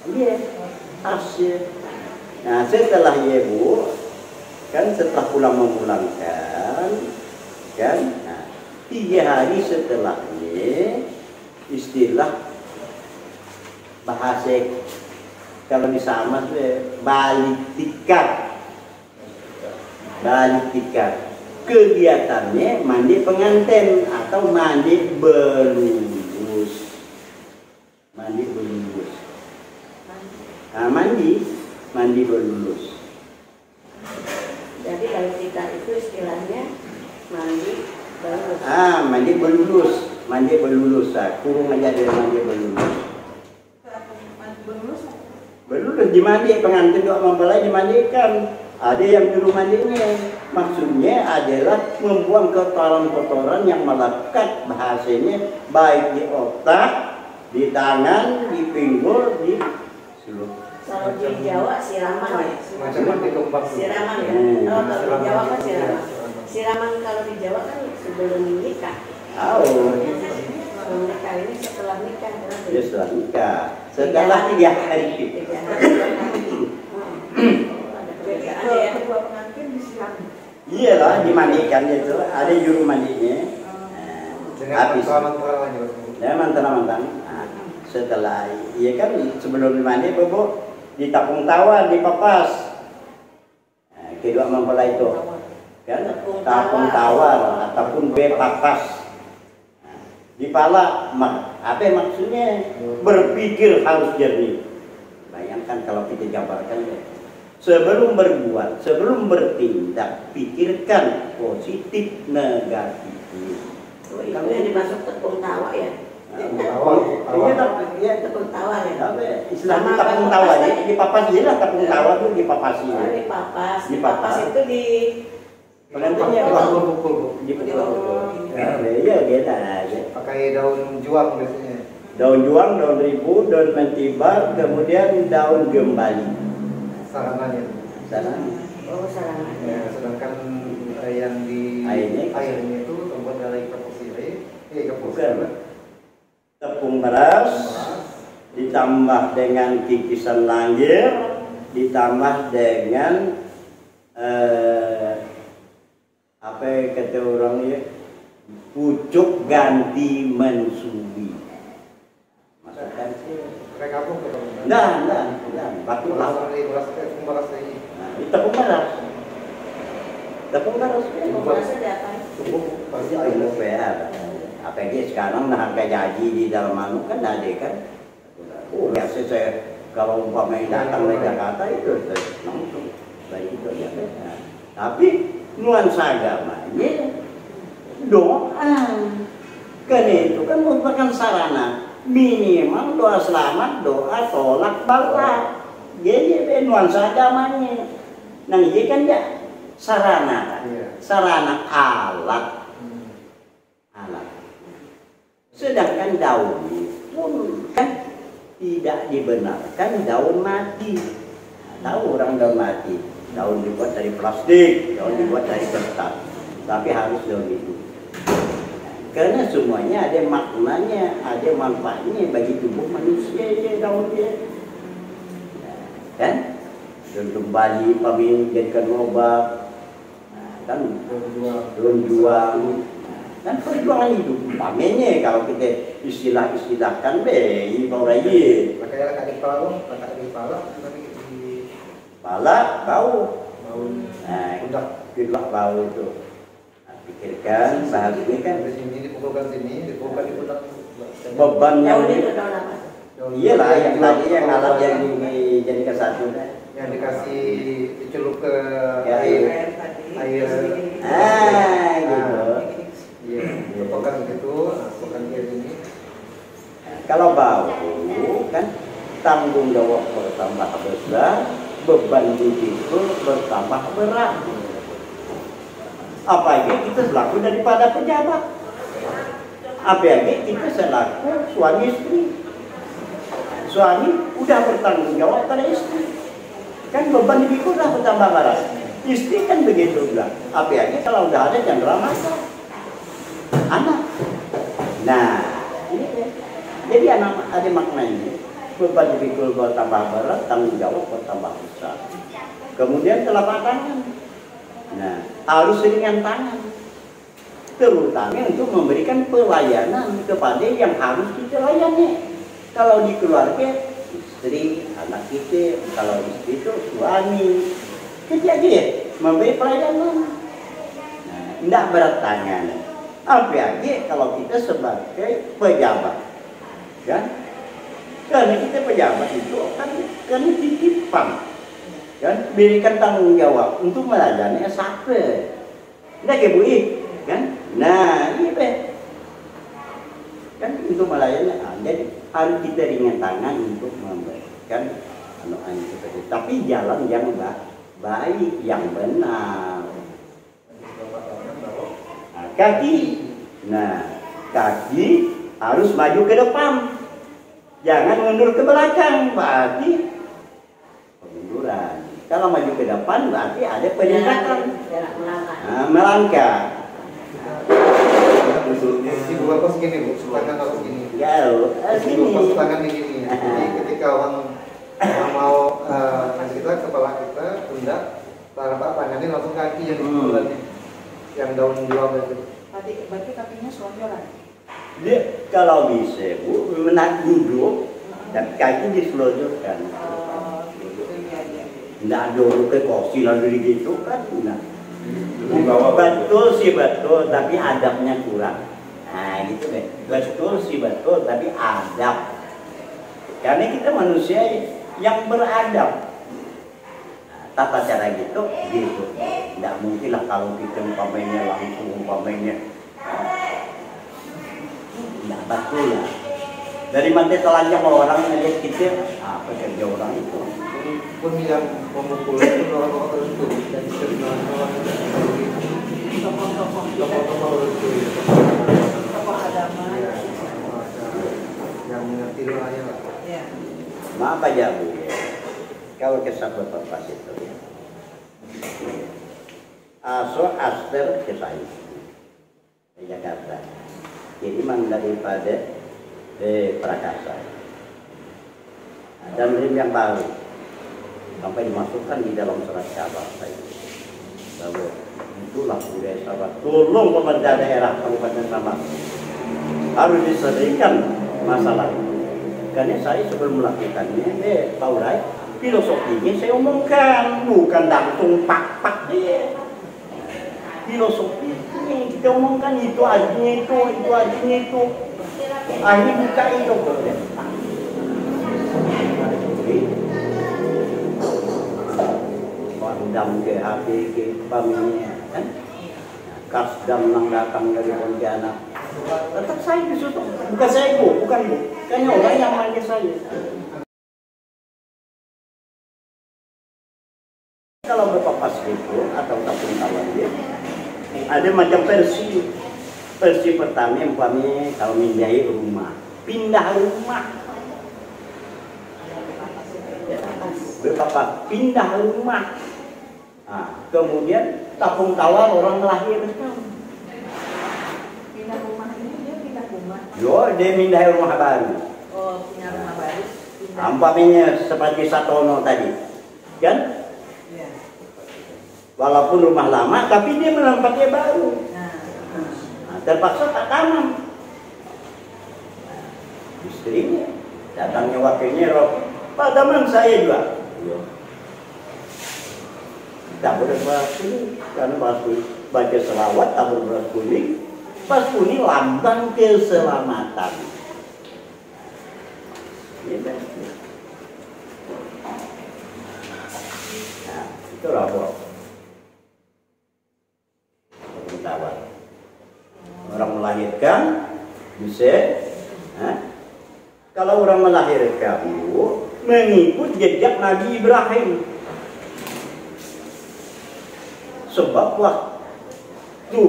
Iya, asyik. Nah, setelah ya bu, kan setelah pulang memulangkan, kan. 3 hari setelahnya istilah bahasa kalau di Samas balik tikar. Kegiatannya mandi pengantin atau mandi belulus. Nah, mandi belulus. Jadi kalau kita itu istilahnya mandi belulus. Mandi belulus. Kurung aja dari mandi belulus. Belulus dimandi, pengantin doa mempelai dimandikan. Ada yang juru mandinya. Maksudnya adalah membuang kotoran-kotoran yang melekat, bahasanya baik di otak, di tangan, di pinggul, di seluruh. Kalau di Jawa siraman ya. macam di kembang. Siraman ya. Kalau di Jawa kan siraman. Siraman kalau di Jawa kan sebelum nikah. Sebelum nikah ini setelah nikah berarti. Ya setelah nikah. Setelah 3 hari. Jadi ada yang kedua pengantin disirami. Iyalah dimandikan itu. Ada juru mandinya. Habis. Mantra-mantra. Ya mantan. Nah, setelah iya kan sebelum dimandi bobo di tapung tawa, di papas. Nah, kedua mempelai itu kan tapung tawar ataupun papas. Nah, di pala apa maksudnya? Berpikir harus jernih. Bayangkan kalau kita jabarkan ya. Sebelum berbuat, sebelum bertindak, pikirkan positif negatif. Oh, itu yang dimasuk tepung tawa ya? Iya, tepung tawa ya. Istilahnya tepung tawa di papas lah tepung tawa tuh dipapasi. Di papas. Di papas itu di pengantinnya pukul. Iya beda aja. Pakai daun juang biasanya. Daun juang, daun ribu, daun mentibar, kemudian daun gembali. Sarananya. Oh, sarananya. Ya, sedangkan yang di airnya itu terbuat dari kapur sirih, tepung beras ditambah dengan kikisan langgir, ditambah dengan apa kata orangnya, pucuk ganti mensubi. Maksudnya pakai kapur atau enggak, batu lah. Di tepung beras. Tepung beras. Tepung berasnya diapain? pasti Tepung beras. Apalagi sekarang harga jaji di dalam anu kan ada kan. Oh, biasa saya kalau umpamanya datang dari Jakarta itu langsung dari itu ya. Nah, tapi nuansa agamanya doa. Karena itu kan merupakan sarana minimal doa selamat, doa tolak bala. Jadi nuansa agamanya. Nah, ini kan ya sarana, sarana alat. Sedangkan daun pun kan tidak dibenarkan daun mati. Tahu orang daun mati, daun dibuat dari plastik, daun dibuat dari kertas, tapi harus daun itu. Karena semuanya ada maknanya, ada manfaatnya bagi tubuh manusia ya daunnya. Kan? Dan kembali kami jadikan obat, kan daun juang. Kan perjuangan hidup utamanya kalau kita istilahkan be ibaratnya pakai di pala bau nah kita bau itu pikirkan bahagia kan di sini dipukulkan di putar beban yang itu daun apa? iyalah yang tadi yang alat yang dijadikan satu yang dikasih dicelup ke air gitu. Iya, pokan gitu, pokan air ini. Kalau bau kan tanggung jawab bertambah besar, beban dipikul bertambah berat. Apalagi kita selaku daripada pejabat. Apalagi kita selaku suami istri. Suami udah bertanggung jawab pada istri. Kan beban dipikul udah bertambah berat. Istri kan begitu juga. Apalagi kalau udah ada cendera mata. Anak. Nah, ini ya. Jadi anak ada maknanya. Beban dipikul bertambah berat, tanggung jawab bertambah besar. Kemudian telapak tangan. Nah, harus ringan tangan. Terutama untuk memberikan pelayanan kepada yang harus kita layani. Kalau di keluarga, istri, anak kita, kalau istri itu suami. Kerja dia memberi pelayanan. Nah, tidak berat tangan. Apalagi kalau kita sebagai pejabat, kan? Karena kita pejabat itu kan titipan, kan? Berikan tanggung jawab untuk melayani siapa, tidak kebui, kan? Nah, ini kan untuk melayani, jadi harus kita ringan tangan untuk memberikan anak-anak seperti. Tapi jalan yang baik, yang benar. Kaki, nah kaki harus maju ke depan, jangan mundur ke belakang, berarti pemunduran. Kalau maju ke depan berarti ada peningkatan, melangkah. Ibu bapak segini bu, tangan aku segini. Jauh, Ibu tangan begini. Jadi ketika orang mau kita kepala kita pundak, telapak tangannya langsung kaki yang dipukulannya. Yang daun juang itu. Berarti kakinya selonjoran. Dia kalau bisa bu menak duduk dan kaki diselonjorkan. Nggak dulu ke kursi lalu gitu kan. Nah. Dibawa Betul sih betul, tapi adabnya kurang. Nah gitu deh. Betul sih betul, tapi adab. Karena kita manusia yang beradab. Nah, tata cara gitu. Nggak mungkin lah kalau kita umpamanya langsung umpamanya. Nggak betul ya. Dari mata telanjang orang ngeliat kita, apa kerja orang itu? Pun yang memukul itu orang-orang tertentu dan terkenal orang tokoh-tokoh tertentu, tokoh agama. Yang mengerti doanya lah. Ya. Maaf aja Bu, kalau ke sahabat Bapak itu ya. Aso Aster ke saya di Jakarta. Jadi memang daripada Prakasa. Dan rim yang baru sampai dimasukkan di dalam surat kabar saya. Lalu itulah budaya sahabat. Tolong pemerintah daerah Kabupaten Sampang harus diselesaikan masalah itu. Karena saya sebelum melakukannya, Pak Urai, filosofinya saya omongkan, bukan langsung pak-pak dia. Filosofi ini kita omongkan itu artinya itu artinya itu. Akhirnya buka itu Pandam ke HP ke paminya kan, kasdam yang datang dari Pontianak. Tetap saya disuruh, bukan saya Bu, bukan Bu, kayaknya orang yang manggil saya. Kalau berpapas itu atau tapung kawan dia, ada macam versi. Versi pertama yang kami kalau pindahi rumah, pindah rumah. Berpapas, pindah rumah. Nah, kemudian tapung tawar orang melahirkan. Pindah rumah ini dia pindah rumah. Yo, dia pindah rumah baru. Oh, punya rumah baru. Ampamanya seperti Satono tadi, kan? Ya. Walaupun rumah lama, tapi dia menempatnya baru. Nah, Terpaksa tak tanam. Istrinya datangnya wakilnya roh, Pak teman saya juga. Tak boleh beras kuning, karena baca selawat tak boleh beras kuning. Beras kuning lambang keselamatan. Nah, itu rabot. Tawar. Orang melahirkan bisa, kalau orang melahirkan Bu, mengikut jejak Nabi Ibrahim. Sebab waktu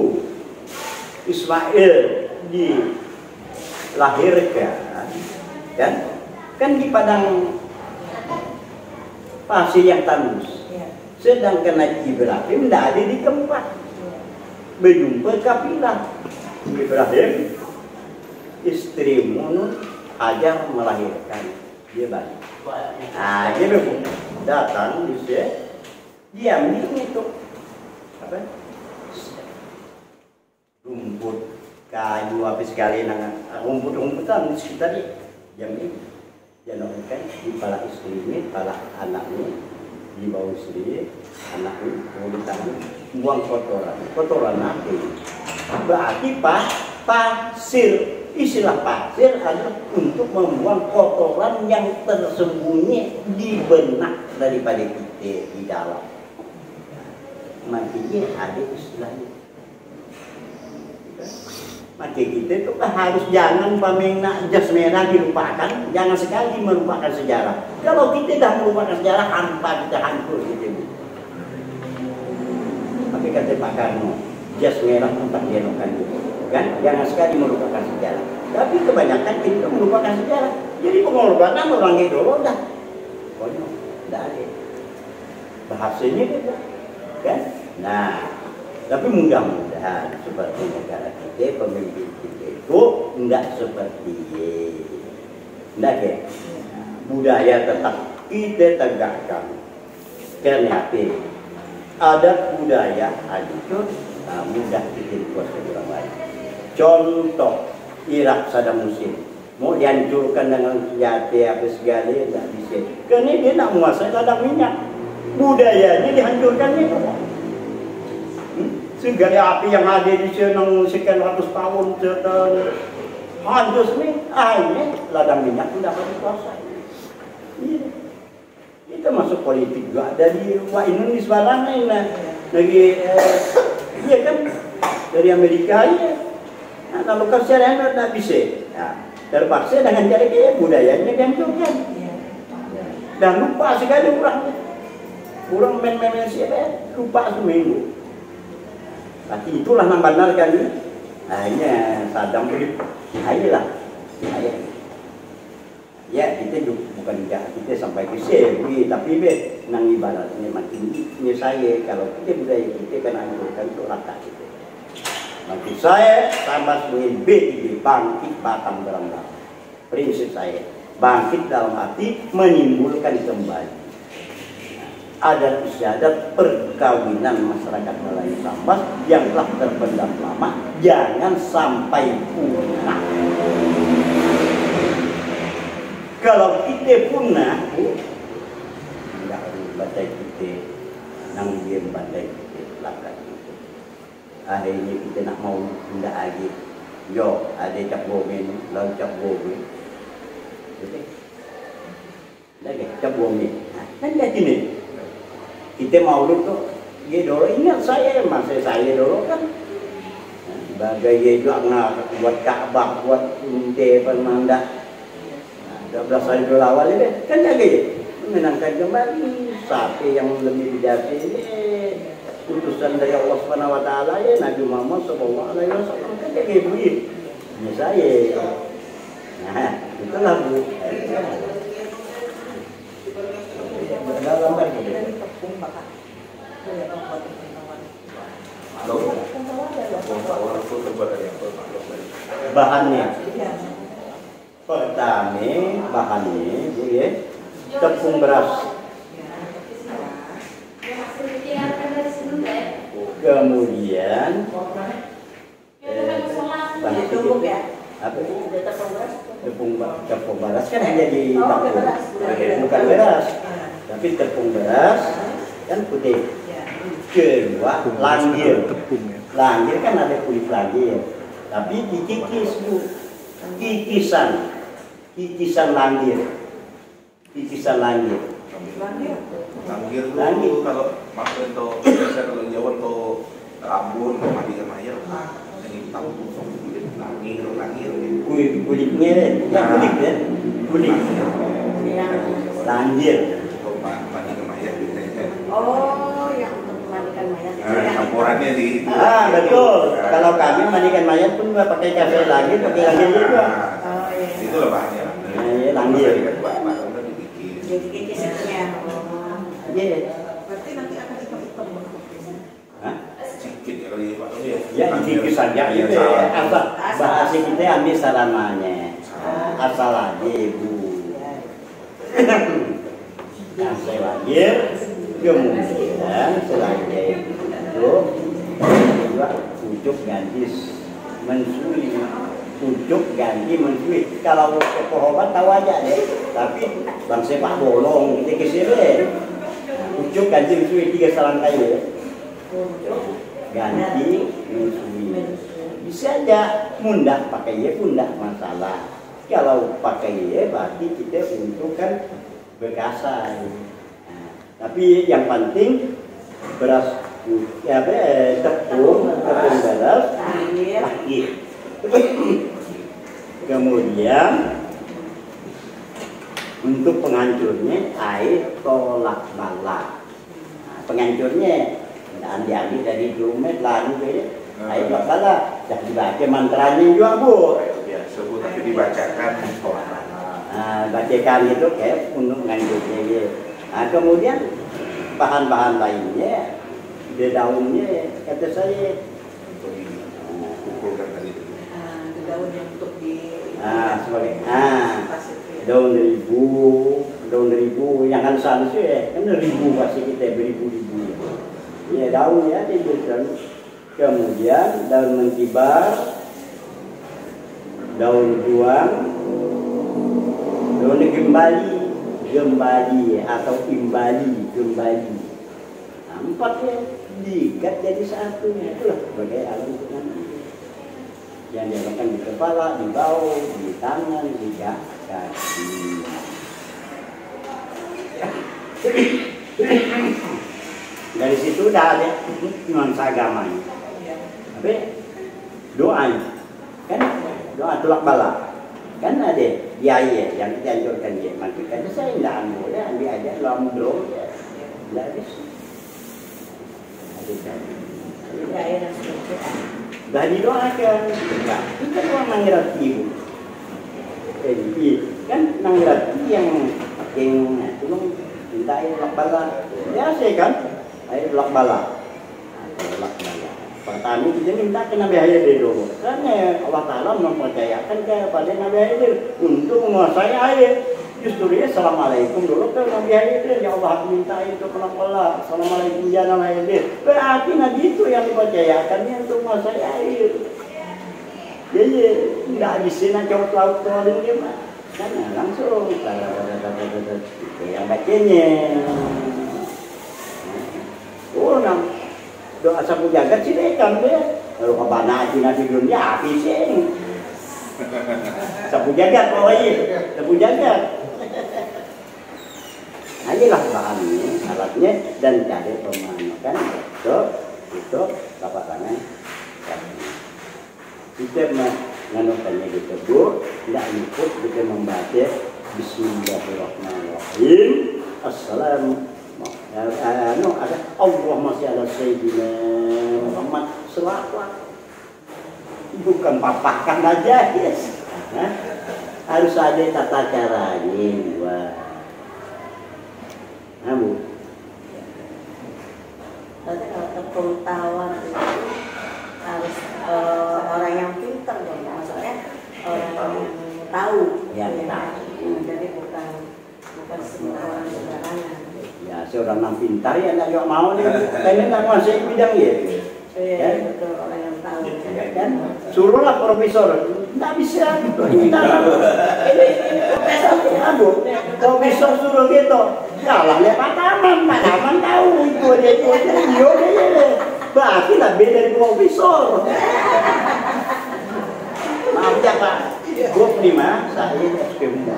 Ismail dilahirkan, kan di padang pasir yang tandus. Sedangkan Nabi Ibrahim tidak ada di tempat. Berjumpa kabilah Ibrahim, istri Munun Hajar melahirkan, dia balik. Nah, dia datang dia ambil itu apa? Rumput kayu apa sekali rumput-rumputan di sekitar dia ambil, dia nongkrong di kepala istrinya, kepala anaknya, di bawah istri, anaknya, kemudian tangan, buang kotoran nanti. Berarti pasir, istilah pasir adalah untuk membuang kotoran yang tersembunyi di benak daripada kita di dalam. Makanya ada istilahnya. Maka kita itu harus jangan pamena jas merah dilupakan, jangan sekali melupakan sejarah. Kalau kita dah melupakan sejarah, hampa kita hancur gitu. Tapi kata Pak Karno, jas merah tempat dianokan itu, kan? Jangan sekali melupakan sejarah. Tapi kebanyakan kita melupakan sejarah. Jadi pengorbanan orang itu dah, konyol, tidak ada. Bahasanya itu, kan? Nah, tapi mudah-mudahan seperti negara kita, pemimpin kita itu enggak seperti enggak ya. Budaya tetap kita tegakkan. Karena ada budaya hancur, mudah kita dikuasai orang lain. Contoh Irak Saddam Hussein mau dihancurkan dengan senjata apa segala tak bisa. Karena dia nak menguasai ladang minyak. budayanya dihancurkan itu. Segala api yang ada di sana sekian ratus tahun hancur semua, akhirnya ladang minyak tidak dapat dikuasai. Iya. Itu masuk politik juga. Dari Indonesia barangnya lagi, iya kan dari Amerika ya. Nah, kalau keseharian tidak bisa, nah, terpaksa dengan cara kayak budayanya dihancurkan. Dan lupa sekali orang main-main siapa, lupa seminggu. Tapi itulah yang benarkan ini. Hanya Saddam itu, ayolah, ayo. Ya kita juga bukan jahat, kita sampai ke sini, tapi nang ibaratnya makin ini saya kalau kita budaya kita kan hancurkan itu rata kita. Makin saya tambah sebagai bangkit batang berambang. Prinsip saya bangkit dalam arti menimbulkan kembali. Adat istiadat perkawinan masyarakat Melayu Sambas yang telah terpendam lama jangan sampai punah. Kalau kita punah, enggak harus baca kita, nang diam baca kita, lakukan itu. Hari ini kita nak mau tidak lagi, yo ada cap bomen, lalu cap bomen, betul? Lagi cap bomen, kan jadi ni. Kita mau dulu, ye dulu ingat saya, masa saya dulu kan, sebagai ye juga buat Ka'bah, buat unte penanda. 12 hari dulu awal ini kan jaga ya menyenangkan kembali sapi yang lebih bijak ini utusan dari Allah Subhanahu Wa Taala ya Nabi Muhammad Sallallahu Alaihi Wasallam kan jaga ibu ini saya nah itulah bu dalam bahannya pertama bahannya bu ya tepung beras, kemudian apa tepung beras kan hanya di dapur bukan beras tapi tepung beras kan putih. Kedua langgir kan ada kulit langgir tapi dikikis bu kikisan langgir. Langgir itu kalau maksud itu biasa kalau Jawa itu Ambon mandi kan mayat. Ini tahu kulit langgir. Kulitnya kulit. Langgir. Mandi kan mayat. Oh, yang untuk mandikan mayat. Campurannya di itu. Betul. Kalau kami mandikan mayat pun nggak pakai kafe lagi, pakai langgir juga. Itu lah bahannya. Langgir. Jadi kikisnya. Iya. Berarti nanti akan dipakai Sedikit ya kali Pak Tony ya. Ya dikikis saja itu asal bahasa kita ambil salamanya. Asal aja bu. Asal langgir. Kemudian selain itu juga pucuk ganti mensui. Pucuk ganti mensui. Kalau kepohoban tahu aja deh. Tapi bangsa Pak Bolong kita kesini. Pucuk ganti mensui 3 serangkai ya. Ganti mensui. Bisa aja mundak pakai ya pun tidak masalah. Kalau pakai ya berarti kita untukkan bekasan. Tapi yang penting beras tepung beras air. Kemudian untuk penghancurnya air tolak bala. Penghancurnya diambil dari domet lalu air tolak bala. Dan dibaca mantranya juga bu. Biasa bu tapi dibacakan. Bacakan itu kayak untuk menghancurnya. Nah, kemudian bahan-bahan lainnya di daunnya kata saya Untuk dipukulkan tadi itu. daun yang untuk di sebagai daun ribu yang kan seharusnya kan ribu pasti kita beribu-ribu ya daunnya dibuat. Kemudian daun mentibar, daun juang, daun gembali gembali atau imbali, gembali. Nah, 4 ya diikat jadi satu. Itulah sebagai alat untuk nanti. Yang dilakukan di kepala, di bahu, di tangan, di kaki. Dari situ udah ada nuansa agamanya. Tapi doanya kan doa tulak bala kan ada biaya yang kita anjurkan dia. Maka kata saya tidak ambil, ambil aja lambro, tidak bisa. Ada dah didoakan, kita doa mengirati ibu. Kan mengirati yang tolong minta air tulak bala, biasa kan? Air tulak bala. Pertama kita minta ke Nabi Khidir dulu. Karena Allah Ta'ala mempercayakan kepada Nabi Khidir untuk menguasai air. Justru ya Assalamualaikum dulu ke Nabi Khidir. Ya Allah minta itu kenapa Assalamualaikum ya Nabi Khidir. Berarti Nabi itu yang dipercayakannya untuk menguasai air. Jadi tidak bisa jauh laut tolong dia mah. Karena langsung yang bacanya. Oh doa sapu jagat sih deh kan deh. Kalau kebana aja nanti dunia habis ini. Sapu jagat pokoknya, sapu jagat. Nah, inilah bahannya, alatnya dan cara pemanakan. Itu bapak tangan. Kita menganukannya gitu bu, tidak ikut kita membaca Bismillahirrahmanirrahim. Assalamualaikum. Ada Allahumma shalli ala sayyidina Muhammad selawat. Bukan papakan aja, yes. Harus ada tata caranya. Wah. Bu. Tapi kalau kepengetahuan itu harus orang yang pintar dong, maksudnya orang yang tahu. Yang tahu. Jadi bukan semua orang sembarangan. Ya, seorang yang pintar ya tidak mau nih, karena tidak masih bidang ya. Iya, betul orang yang tahu. Kan suruhlah profesor, tidak bisa. Ini profesor abu, profesor suruh gitu. Kalah Pak Taman tahu itu dia. Berarti lebih dari profesor. Maaf ya Pak, gue prima, saya SPM.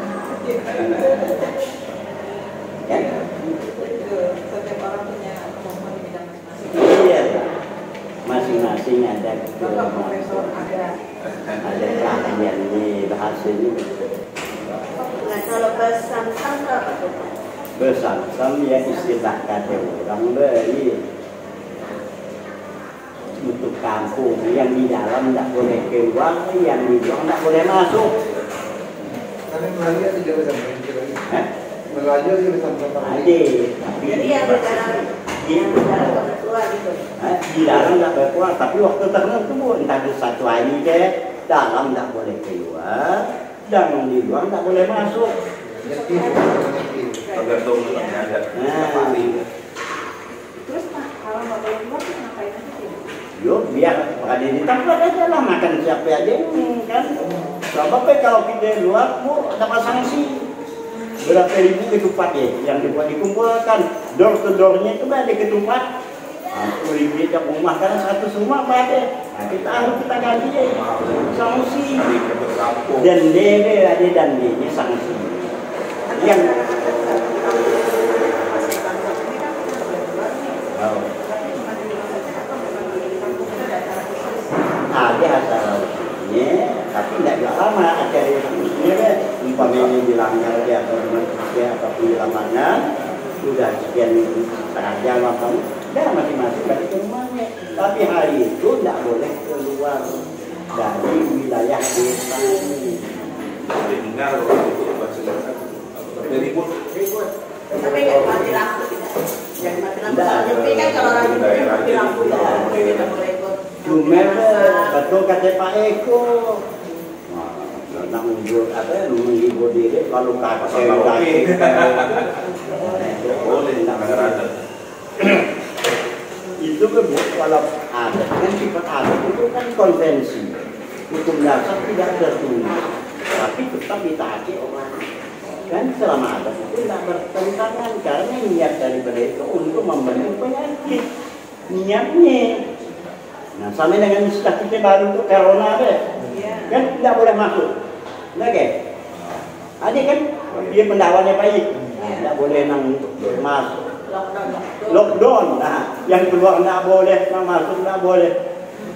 Kan? Setiap orang punya kemampuan di bidang masing-masing. Iya, masing-masing ada Bapak profesor ada keahliannya bahasanya. Nah kalau bersangkang apa tuh? Bersangkang ya istilah kata orang beri untuk kampung yang di dalam tidak boleh keluar, yang di luar tidak boleh masuk. Karena Melayu tidak bisa main. Melayu dia bisa berapa? Jadi yang di dalam keluar gitu. Di dalam tidak berkeluar, tapi waktu tertentu entah di satu hari deh, dalam tidak boleh keluar, dan di luar tidak boleh masuk. Tergantung dengan ada. Terus kalau nggak boleh keluar tuh ngapain aja sih? Yo biar ada di tempat aja lah, makan siapa aja kan. Sebab kalau kita luar bu dapat sanksi. Berapa ribu ketupat ya yang dibuat dikumpulkan, door to doornya itu ada ketupat. 10.000 tiap rumah karena satu semua ada. Nah, kita ganti ya sanksi. Dan DB ada dan D-nya sanksi. Yang ada acara usulnya, tapi tidak lama acara usulnya kan. Umpamanya dilanggar dia atau apapun di lapangan, sudah sekian setengah jam apa, dah masing-masing balik ke rumahnya. Tapi hari itu tidak boleh keluar dari wilayah desa. Dengar orang itu bahasa ribut. Tapi nggak mati lampu tidak. Jangan mati lampu. Tapi kan kalau orang itu mati lampu tidak boleh ikut. Cuma betul kata Pak Eko. Nak menghibur menghibur diri kalau kacau lagi. Boleh tak ada. Itu kan kalau adat kan sifat adat itu kan konvensi. Hukum dasar tidak tertulis, tapi tetap ditaati orang. Kan keselamatan itu tidak bertentangan karena niat daripada itu untuk membentuk penyakit niatnya. Nah sama dengan istilah kita baru untuk corona deh, kan tidak boleh masuk, oke? Ada kan dia pendakwaannya baik, tidak boleh masuk. Lockdown, nah yang keluar tidak boleh, yang masuk tidak boleh.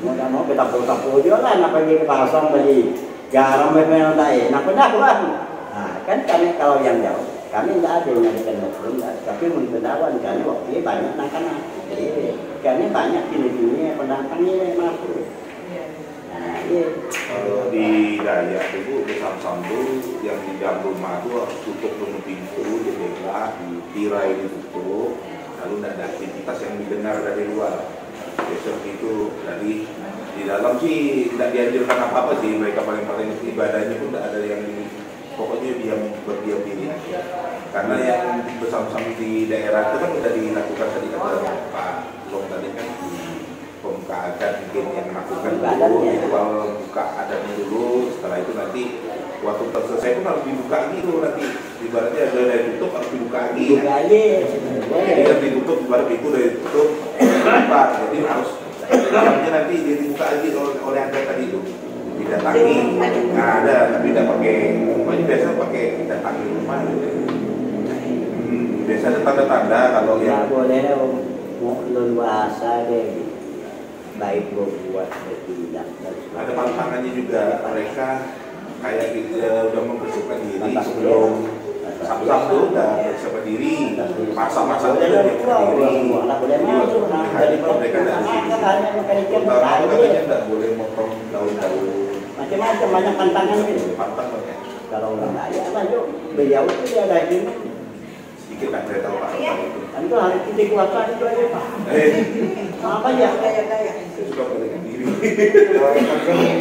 Mau kita tapu dia lah, nak pergi ke pasar beli garam memang tak nak pendakwan. Nah kan kami kalau yang jauh, kami tidak ada yang ngadakan lockdown, tapi pendakwan kami waktu ini banyak nangkana. Jadi kami banyak pilih-pilihnya pendatangnya yang masuk. Nah iya. Kalau di Dayak itu bersama tuh yang di dalam rumah tuh harus tutup dulu pintu, jendela, tirai ditutup, lalu tidak ada aktivitas yang didengar dari luar. Besok itu dari di dalam sih tidak dianjurkan apa-apa sih, mereka paling-paling ibadahnya pun tidak ada yang pokoknya berdiam diri aja. Karena yang bersama-sama di daerah itu kan sudah dilakukan tadi kata Pak Long tadi kan pembuka adat mungkin yang melakukan dulu, ritual buka adatnya dulu, setelah itu nanti waktu selesai pun harus dibuka gitu nanti ibaratnya ada dari tutup harus dibuka lagi ya. Jadi kan ditutup ibarat itu dari tutup apa jadi harus jamnya nanti dia dibuka lagi oleh adat tadi itu didatangi. Nah ada tapi tidak pakai ini biasa pakai datangi rumah gitu. Biasa ada tanda-tanda kalau yang boleh mau luasa deh. Baik buat bertindak. Ada pantangannya juga mereka kayak udah mempersiapkan diri sebelum Sabtu udah bersiapkan diri masa-masa udah bersiapkan diri. Hari mereka dari sini. Utama katanya tidak boleh motong daun-daun. Macam-macam banyak pantangan itu. Pantang banyak. Kalau orang kaya lah yuk beliau itu dia ada ini. Sedikit lah saya tahu Pak. Itu hari kita kuasa itu aja Pak. Apa ya? Suka berikan diri.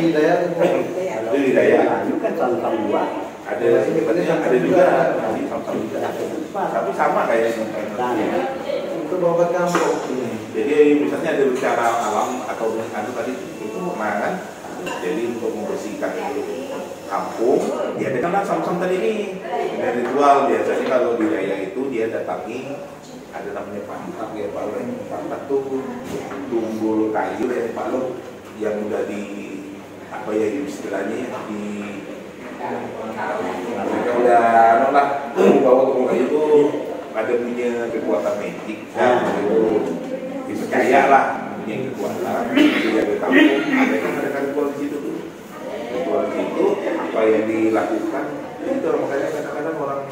Di Dayak Itu di Dayak. Itu kan sama-sama dua. Ada juga masih sama-sama juga. Tapi sama kayak itu bawa kampung. Jadi misalnya ada bencana alam atau bencana tadi itu pemangan. Jadi untuk membersihkan kampung, dia kan sama-sama tadi ini dengan ritual biasanya kalau di Dayak itu dia datangi ada namanya pantak ya Pak Lo, pantak tuh tunggul kayu ya Pak Lo yang udah di apa ya istilahnya di mereka udah nolak bahwa tunggul kayu itu ada punya kekuatan magic kan itu dipercaya lah punya kekuatan dia ke kampung ada ritual di situ tuh ritual di situ apa yang dilakukan itu makanya kadang-kadang orang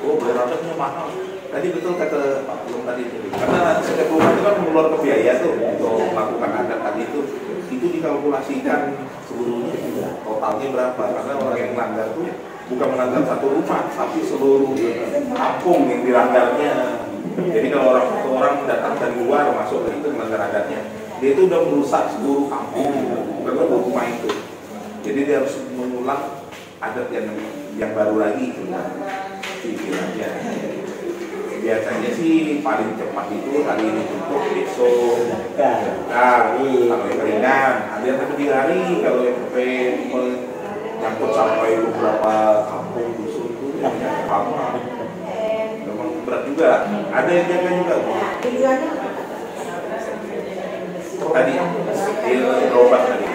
oh beratnya mahal. Tadi betul kata Pak Pulung tadi itu, karena setiap rumah itu kan mengeluarkan biaya tuh untuk melakukan adat tadi itu dikalkulasikan seluruhnya totalnya berapa? Karena orang yang melanggar tuh bukan melanggar satu rumah, tapi seluruh kampung yang dilanggarnya. Jadi kalau orang datang dari luar masuk ke itu melanggar adatnya, dia itu udah merusak seluruh kampung, bukan satu rumah itu. Jadi dia harus mengulang adat yang baru lagi, istilahnya. Biasanya sih paling cepat itu hari ini tutup besok. Nah, kalau yang ringan ada yang sampai 3 hari, kalau yang sampai menyangkut sampai beberapa kampung dusun itu yang lama. Memang berat juga. Ada yang jaga juga. Tadi dia berobat tadi.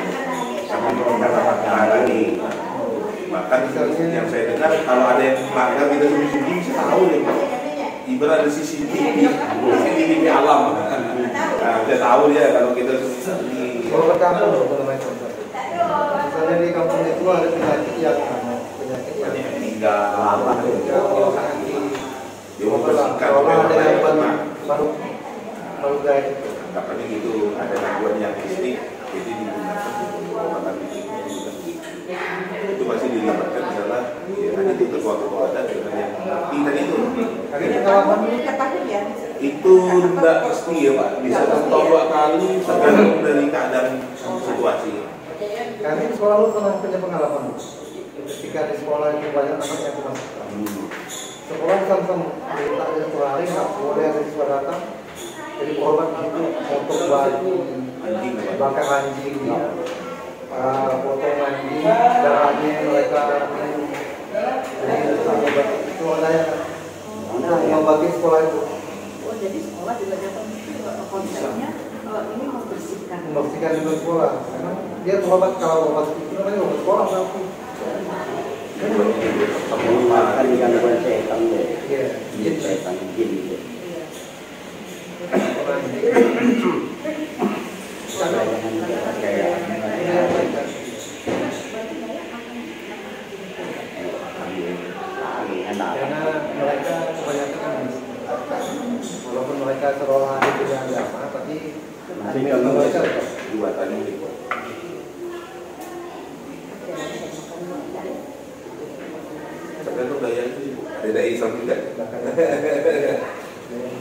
Sama kata tadi. Bahkan yang saya dengar kalau ada yang melanggar kita sembunyi bisa tahu ya Pak. Ibarat ada CCTV alam. Nah, kita tahu ya kalau kita di Kalau ke kampung misalnya di kampung itu ada penyakit yang meninggal, dia membersihkan ada yang baru guys anggapannya gitu, ada gangguan yang mistik, jadi digunakan untuk pengobatan mistiknya. Itu masih dilibatkan misalnya ya, tadi itu ketua-ketua adat dengan yang ngerti tadi itu. Itu tidak pasti ya Pak, bisa atau 2 kali tergantung dari keadaan situasi. kami di sekolah lu pernah punya pengalaman ketika di sekolah itu banyak anak yang kemasukan sekolah sama-sama minta dari 1 hari nggak boleh ada siswa datang jadi korban itu untuk baju bakar anjing potong anjing darahnya mereka Jadi itu ada yang membagi sekolah itu. Oh, jadi sekolah juga dapat konsepnya ini membersihkan. Membersihkan juga sekolah. Karena dia berobat, kalau obat itu namanya obat sekolah berarti. Makan gangguan setan deh. Iya. Setan jin gitu. Karena mereka kebanyakan walaupun mereka sekolah di bidang agama, tapi Masih kalau mereka buatannya di tergantung daya itu sih, Bu. Ada daya Islam juga.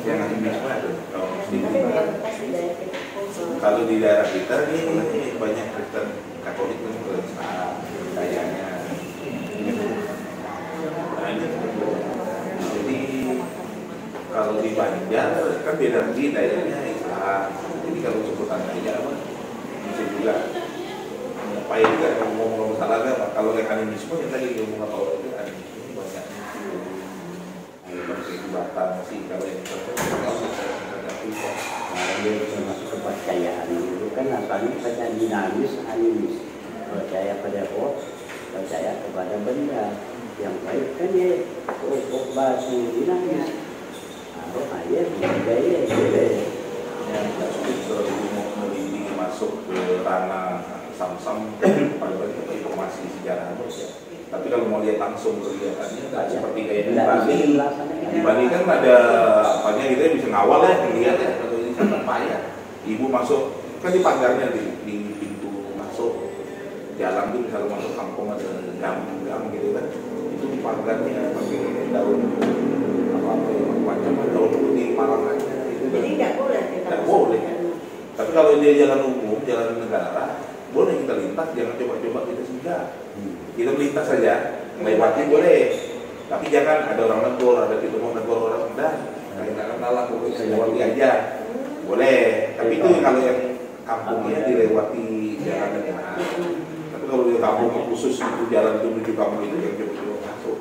Yang animisme ada. Kalau di daerah kita nih banyak Kristen Katolik yang besar dayanya. Nah, ini jadi kalau di Banjar kan beda lagi dayanya Islam. Jadi kalau sebutan daya apa bisa juga apa ya juga ngomong salah agama. Kalau yang animisme yang tadi ngomong apa itu animisme banyak seperti Batam sih kalau yang Nah, dia termasuk kepercayaan itu kan asalnya percayaan dinamis, animis. Percaya pada roh, percaya kepada benda yang baik kan ya pokok batu dinamis. Roh air, budaya, kalau mau melindungi masuk ke ranah sam-sam paling kita informasi sejarah ya. Tapi kalau mau lihat langsung kegiatannya nggak seperti kayak di Bali. Di Bali kan ada apanya kita bisa ngawal ya, lihat ya atau ini sangat payah. Ibu masuk kan di pagarnya di pintu masuk jalan tuh misalnya masuk kampung ada gang gitu kan, itu di pagarnya pakai daun apa macam daun putih palangannya itu. Jadi nggak boleh kita. Nggak boleh. Tapi kalau dia jalan umum, jalan negara, boleh kita lintas, jangan coba-coba kita singgah. Kita melintas saja, melewati boleh. Tapi jangan ada orang negor, ada pintu mau negor orang dan kayak nggak kenal lah, pokoknya lewati aja. Boleh. Tapi itu kalau yang kampungnya dilewati jalan negara. Tapi kalau di kampung khusus itu jalan itu menuju kampung itu yang coba-coba masuk.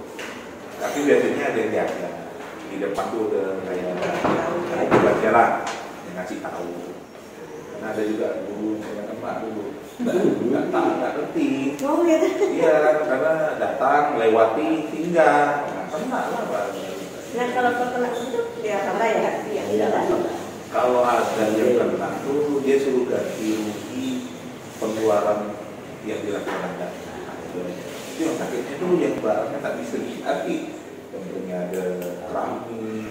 Tapi biasanya ada yang jaga. Di depan tuh udah kayak baca lah yang ngasih tahu. Karena ada juga guru saya kenal dulu nggak ngerti. Oh gitu. Iya, karena datang lewati singgah. Pernah lah Pak. Nah kalau kena itu dia apa ya? Iya. Kalau ada yang kena tuh dia suruh ganti rugi pengeluaran yang dilakukan Anda. Itu yang sakitnya tuh yang barangnya tak bisa diganti. Contohnya ada rami,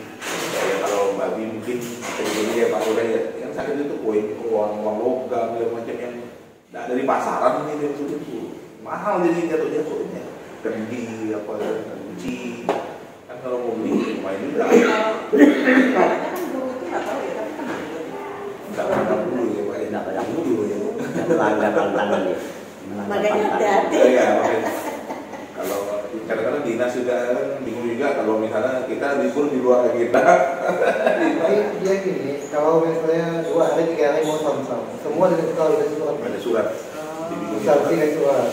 ya kalau babi mungkin sebetulnya ya Pak Uda ya, yang sakit itu uang logam dan macam yang tidak dari pasaran ini itu mahal jadi jatuhnya kendi apa kunci kan kalau mau beli main juga. Kan guru itu nggak tahu ya, tapi kan Nggak pernah dulu ya Pak. Nggak pada dulu ya, melanggar pantangan ya. Makanya hati-hati. Ya, kalau kadang-kadang dinas juga kan bingung juga kalau misalnya kita libur di luar kita. Tapi dia gini, kalau misalnya 2 hari 3 hari mau sam-sam, semua dikasih tahu dikasih surat. Ada surat. Instansi kasih surat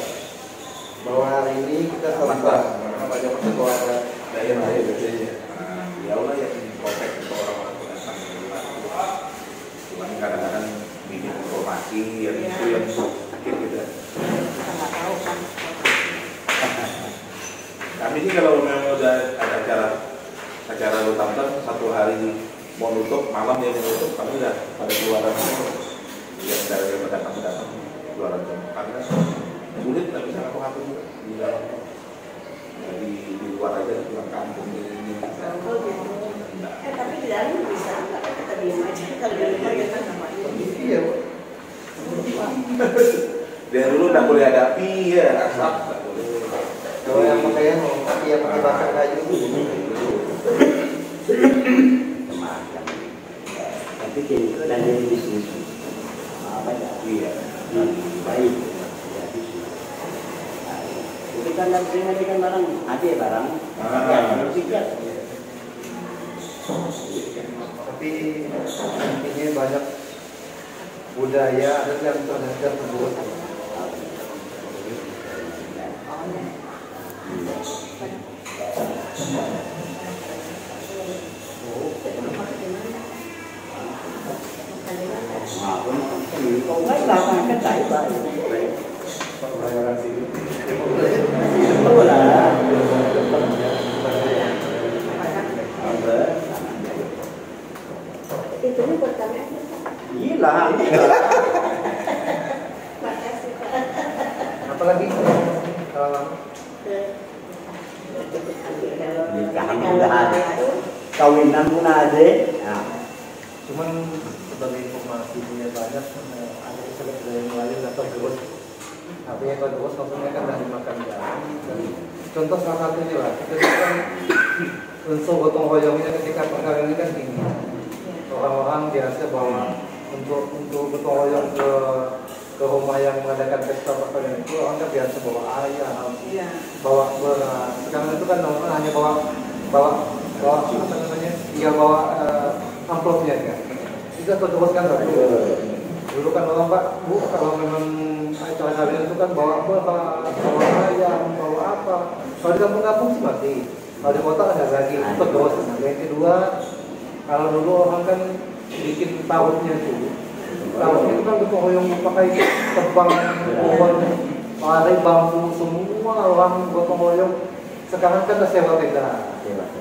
bahwa hari ini kita sam-sam. Apa aja masuk kalau ada daya biasanya. Ya Allah yang kontak ke orang-orang datang ke luar. Cuman kadang-kadang bikin informasi yang itu yang sakit gitu. kita nggak tahu kan. Kami sih kalau memang udah ada acara Lutamtan 1 hari mau nutup malam dia menutup, kami udah pada keluaran yang dari pendatang keluaran karena sulit nggak bisa ngapa-ngapain juga di dalam di luar aja pulang kampung ini. Oh gitu. Tapi di dalam bisa nggak kita diam aja kalau di luar ya kan sama Iya. Dari dulu nggak boleh ada api ya, asap nggak boleh. Kalau yang pakaian mau pakai bakar kayu itu. Semakan. Tapi itu dan jadi bisnis. Apa ya? Iya. Baik. Ya bisnis. Itu kan dan dengan barang, ada barang. Ya, harus sikat. Tapi intinya banyak budaya ada yang terhadap buruk. Kau nggak lama kan saya pak. Pembayaran sini. Betul lah. Itu nih buat kami aja. Gila. Makasih Pak. Apalagi kalau lama? Nikahan udah ada, kawinan pun ada. Nah, Cuman sebagai informasi punya banyak ada selebgram yang lain atau terus artinya kalau terus maksudnya kan dari makan jalan. Contoh salah satunya lah kita kan unsur gotong royongnya ketika perkara ini kan tinggi. Orang-orang biasa bawa untuk gotong royong ke rumah yang mengadakan pesta perkawinan itu orang kan biasa bawa ayam, bawa beras. Sekarang itu kan orang hanya bawa apa namanya? Iya bawa amplopnya kan. Itu teruskan dulu. Dulu kan orang Pak Bu kalau memang acara kawinan itu kan bawa beras, bawa ayam, bawa apa. Kalau di kampung-kampung sih masih. Kalau di kota ada lagi. Itu terus. Yang kedua, kalau dulu orang kan bikin tautnya itu. Tautnya itu kan gotong royong pakai tebang, pohon, ada bambu semua orang gotong royong. Sekarang kan ada sewa tenda.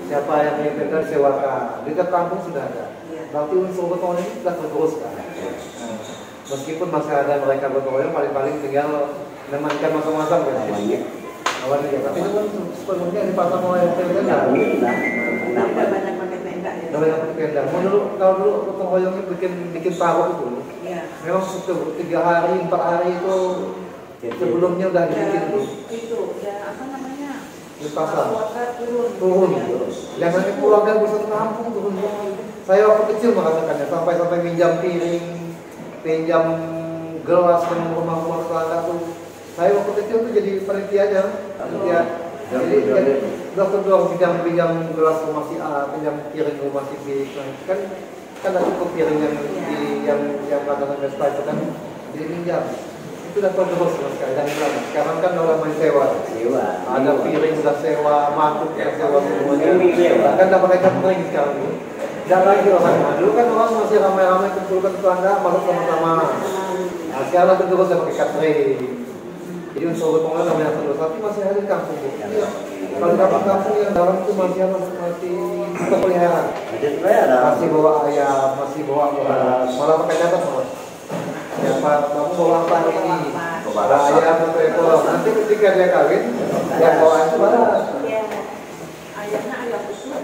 Siapa yang punya tenda sewakan. Di kampung sudah ada. Berarti unsur gotong royong ini sudah terteruskan. Meskipun masih ada mereka gotong royong, paling-paling tinggal menemankan masing-masing kan. Awalnya ya. Tapi itu kan sepenuhnya dipasang oleh tenda. Udah banyak pakai tenda ya. Kalau yang pakai tenda, kalau dulu gotong royongnya bikin taruh itu. Iya. Memang 3 hari, 4 hari itu sebelumnya udah dibikin tuh. Itu ya apa namanya? Dipasang. Warga Turun. Jangan keluarga bisa kampung turun. Saya waktu kecil merasakannya sampai pinjam piring, pinjam gelas ke rumah-rumah tetangga tuh. Saya waktu kecil tuh jadi panitia aja. Panitia. Jadi dokter doang pinjam gelas rumah si A, pinjam piring rumah si B. Kan ada cukup piring yang melakukan pesta itu kan jadi pinjam. Itu dapat terus sama sekali dan lama. Sekarang kan orang main sewa. Ada piring sudah sewa, mangkuk sudah sewa semuanya. Kan dapat ikan piring sekarang ini. Dan lagi orang dulu kan orang masih ramai-ramai kumpulkan tetangga masuk sama-sama. Nah sekarang itu terus pakai catering. Jadi unsur gotong royong namanya terus, tapi masih ada di kampung. Iya. Kalau di kampung-kampung yang dalam itu masih terpelihara. Masih bawa ayam, masih bawa beras, malah pakai catat mas. Ya Pak, kamu bawa apa ini? Bawa ayam atau ekor. Nanti ketika dia kawin, yang bawa itu beras. ayamnya ayam usul.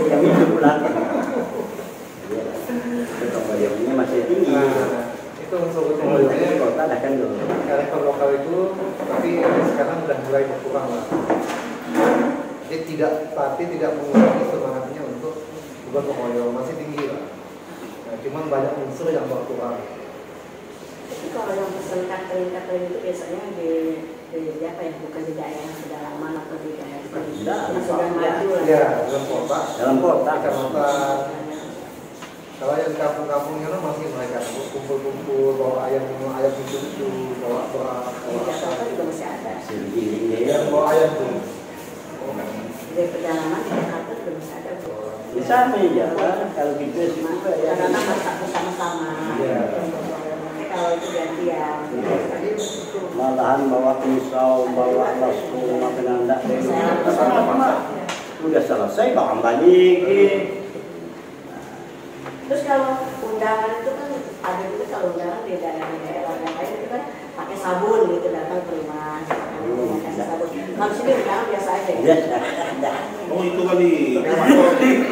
Yang hidup lah. Gotong royongnya masih tinggi. Itu unsur gotong royongnya. Kota dah kan dulu. Karakter lokal itu, tapi sekarang sudah mulai berkurang lah. Jadi tidak mengurangi semangatnya untuk gotong royong, masih tinggi lah. Nah, cuman banyak unsur yang berkurang. Tapi kalau yang pesan catering itu biasanya di apa ya, bukan di daerah pedalaman atau di daerah yang sudah maju lah. Ya, dalam kota. Dalam kota. Kecamatan. Kalau yang kampung-kampungnya masih mereka kumpul-kumpul, bawa ayam itu, bawa beras, Di Jakarta juga masih ada. yang bawa ayam tuh. Di pedalaman di Jakarta juga masih ada. Sama ya, kalau gitu juga ya. Karena masak bersama-sama. Iya. Tapi kalau itu gantian. Malahan bawa pisau, bawa lasku, makanan tak udah selesai bakal balik. Terus kalau undangan itu kan ada juga kalau undangan di daerah yang lain itu kan pakai sabun gitu datang ke rumah. Pakai sabun. Kalau sini undangan biasa aja. Biasa. Oh itu kali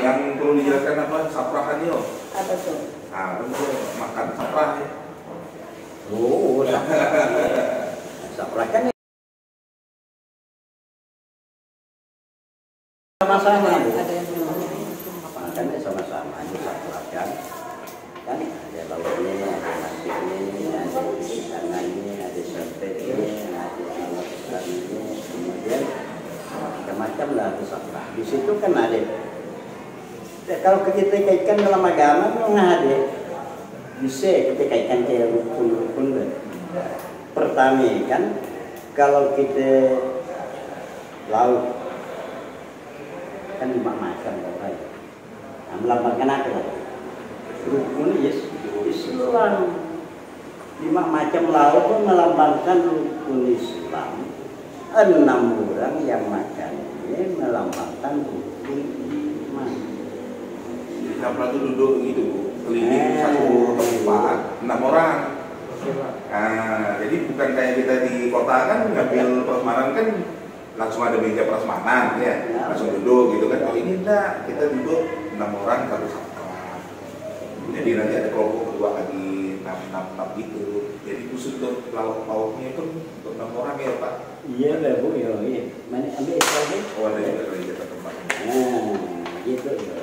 yang perlu dijelaskan apa saprahan yo. Apa tuh? Nah, itu makan saprah ya. Oh, saprah kan sama-sama. Ada yang belum. Makannya sama-sama aja saprah kan. Kan ada lauknya, ada nasinya, ada ikanannya, ada satenya, ada alat ikannya, kemudian macam-macam lah itu saprah. Di situ kan ada. Kalau kita kaitkan dalam agama memang ada. Bisa kita kaitkan ke rukun-rukun. Pertama kan, kalau kita lauk kan 5 macam apa? Melambangkan apa? Rukun Islam. 5 macam lauk pun melambangkan rukun Islam. 6 orang yang makan ini melambangkan rukun iman. Sampai itu duduk gitu, keliling satu tempat, 6 orang. Nah, jadi bukan kayak kita di kota kan ngambil prasmanan kan langsung ada meja prasmanan ya, langsung duduk gitu kan. Kalau ini enggak, kita duduk 6 orang satu sakral. Jadi nanti ada kelompok kedua lagi 6 gitu. Jadi khusus untuk lauk-lauknya itu untuk 6 orang ya Pak. Iya lah Bu, iya. Mana ambil lagi? Oh ada juga lagi kita tempat. Nah, gitu ya.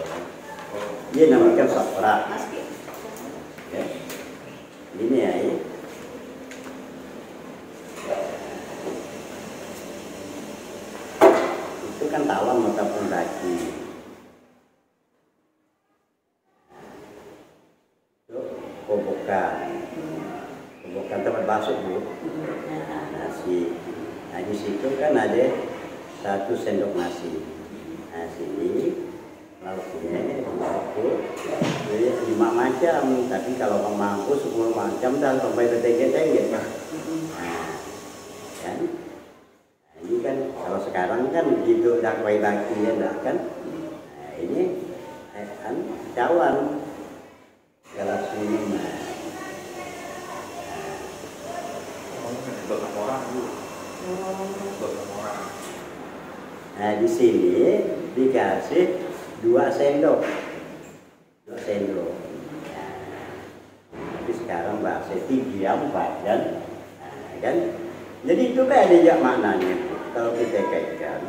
Dia namakan safra. Ya. Ini ya. Itu kan talam ataupun daki. Itu kobokan. Kobokan tempat bakso Bu. Nasi. Nah di situ kan ada 1 sendok nasi. Nah sini lauknya jadi 5 macam. Tapi kalau kamu mampu 10 macam dan sampai bertengger-tengger. Nah, kan? Nah, ini kan kalau sekarang kan begitu dak bakinya dak kan. Nah, ini kan cawan gelas minuman. Untuk 6 orang Bu. Untuk 6 orang. Nah di sini dikasih 2 sendok. 2 sendok. Nah, tapi sekarang bahasa 3, 4 kan. Nah, kan? Jadi itu kan ada jak maknanya. Kalau kita kaitkan,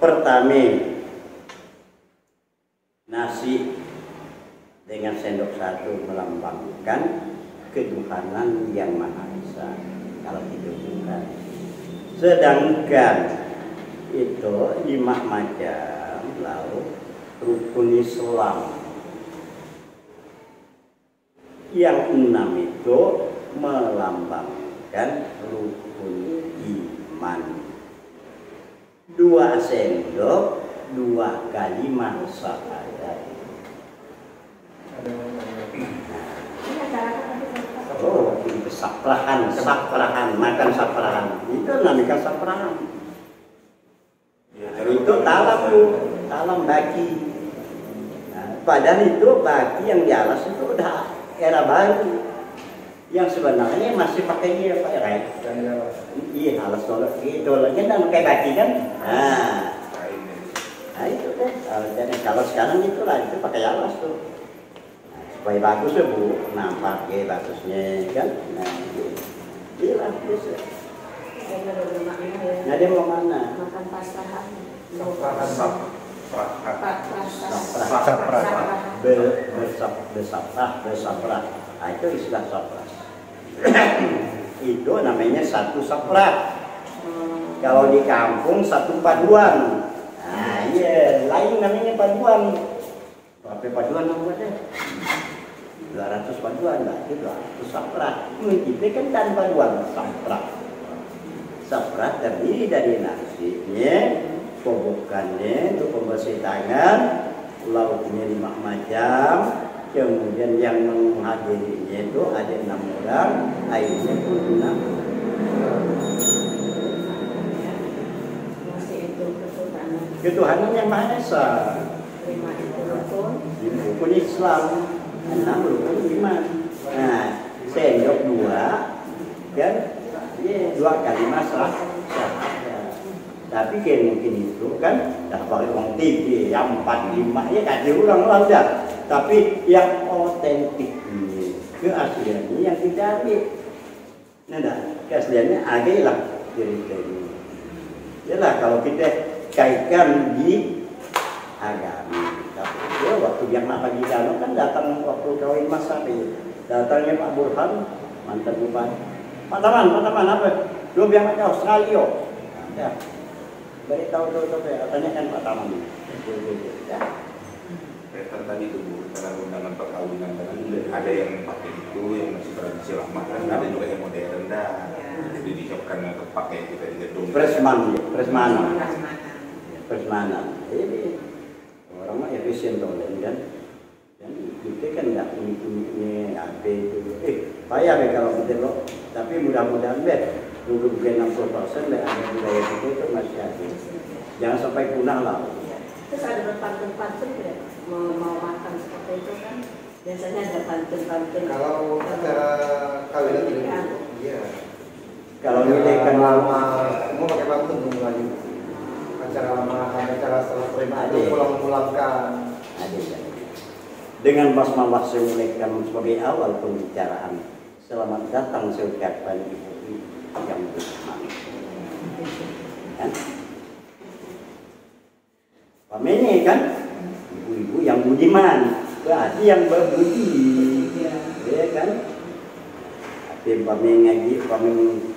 pertama nasi dengan sendok 1 melambangkan ketuhanan yang Maha Esa. Kalau itu bukan. Sedangkan itu 5 macam lauk rukun Islam. Yang 6 itu melambangkan rukun iman. 2 sendok, 2 kalimat syahadat. Oh, itu saprahan, makan saprahan. Itu namanya saprahan. Itu talam Bu, talam baki. Nah, padahal itu baki yang di alas itu udah era baru. Yang sebenarnya masih pakai dia Pak Rai. Iya, alas tolak gitu lagi dan pakai baki kan. Nah itu deh. Kalau sekarang itulah itu pakai alas tuh. Nah, supaya bagus ya Bu, nampak ya bagusnya kan. Nah, iya bisa. Nah dia mau mana? Makan pasahan. Bersafrah. Nah, itu istilah safrah. Itu namanya 1 safrah. Kalau di kampung 1 paduan. Nah iya, lain namanya paduan. Berapa paduan namanya? 200 paduan lah, itu 200 safrah. Kita kan tanpa paduan safrah. Safrah terdiri dari nasinya, kobokannya untuk pembersih tangan, lauknya 5 macam, kemudian yang menghadirinya itu ada 6 orang, airnya pun 6. Ketuhanan yang Maha Esa. 5 itu rukun. Rukun Islam, 6 rukun iman. Nah, sendok 2, kan? 2 kalimat syahadat. Tapi kayak mungkin itu kan dah pakai uang TV yang 4, 5 ya kasih ulang-ulang dah. Tapi yang otentik ini, keasliannya yang kita ambil. Nah dah, keasliannya ada lah ciri-ciri. Yalah kalau kita kaitkan di agama. Tapi ya, waktu yang nak bagi dana kan datang waktu kawin Mas Sapi. Datangnya Pak Burhan, mantan bupati. Pak Taman apa? Lu biar ke Australia. Ya. Beri tahu ya, tanya kan Pak Taman. Ya. Kan tadi itu Bu, karena undangan perkawinan tadi ada yang pakai itu yang masih tradisi lama kan, ada juga yang modern dah. Jadi disiapkan yang terpakai kita di gedung. Persmanan. Jadi orang mah efisien dong kan. Dan kita kan nggak ini apa itu. payah ya kalau betul loh. Tapi mudah-mudahan mungkin 60% ada budaya itu masih ada. Jangan sampai punah lah. Terus ada pantun-pantun ya, mau makan seperti itu kan biasanya ada pantun-pantun. Kalau acara kawinan iya. Kalau nilaikan lama, mau pakai pantun tuh lagi. Acara lama, acara setelah pulang-pulangkan. Ada. Dengan basmalah saya mulaikan sebagai awal pembicaraan. Selamat datang saya ucapkan ibu yang bersemangat. Kan? Pamene kan, ibu-ibu yang budiman, berarti yang berbudi, ya kan? Tapi pamene ngaji, pamene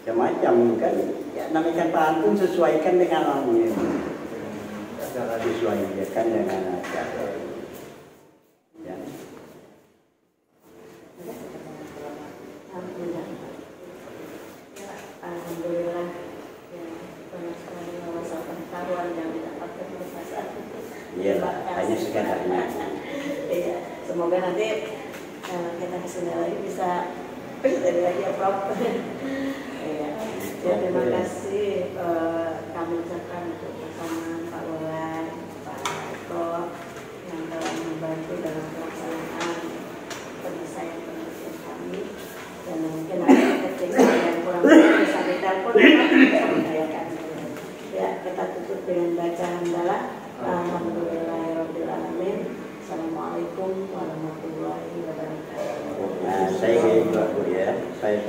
macam-macam kan, ya namanya pantun sesuaikan dengan alamnya, acara disesuaikan dengan acara. Ya. Alhamdulillah ya, banyak sekali wawasan pengetahuan yang didapatkan oleh saat itu. Iya, hanya sekedarnya. Iya, semoga nanti kita kesini lagi bisa dari lagi ya Prof. Iya, ya, terima kasih kami ucapkan untuk bersama Pak Wawan, Pak Eko yang telah membantu dalam pelaksanaan penyelesaian penelitian kami. Dan mungkin ada ketika yang kurang bisa ditelepon bisa mendayakan. Ya, kita tutup dengan bacaan hamdalah. Alhamdulillahirobbilalamin. Assalamualaikum warahmatullahi wabarakatuh. Nah, saya ingin Bu ya, saya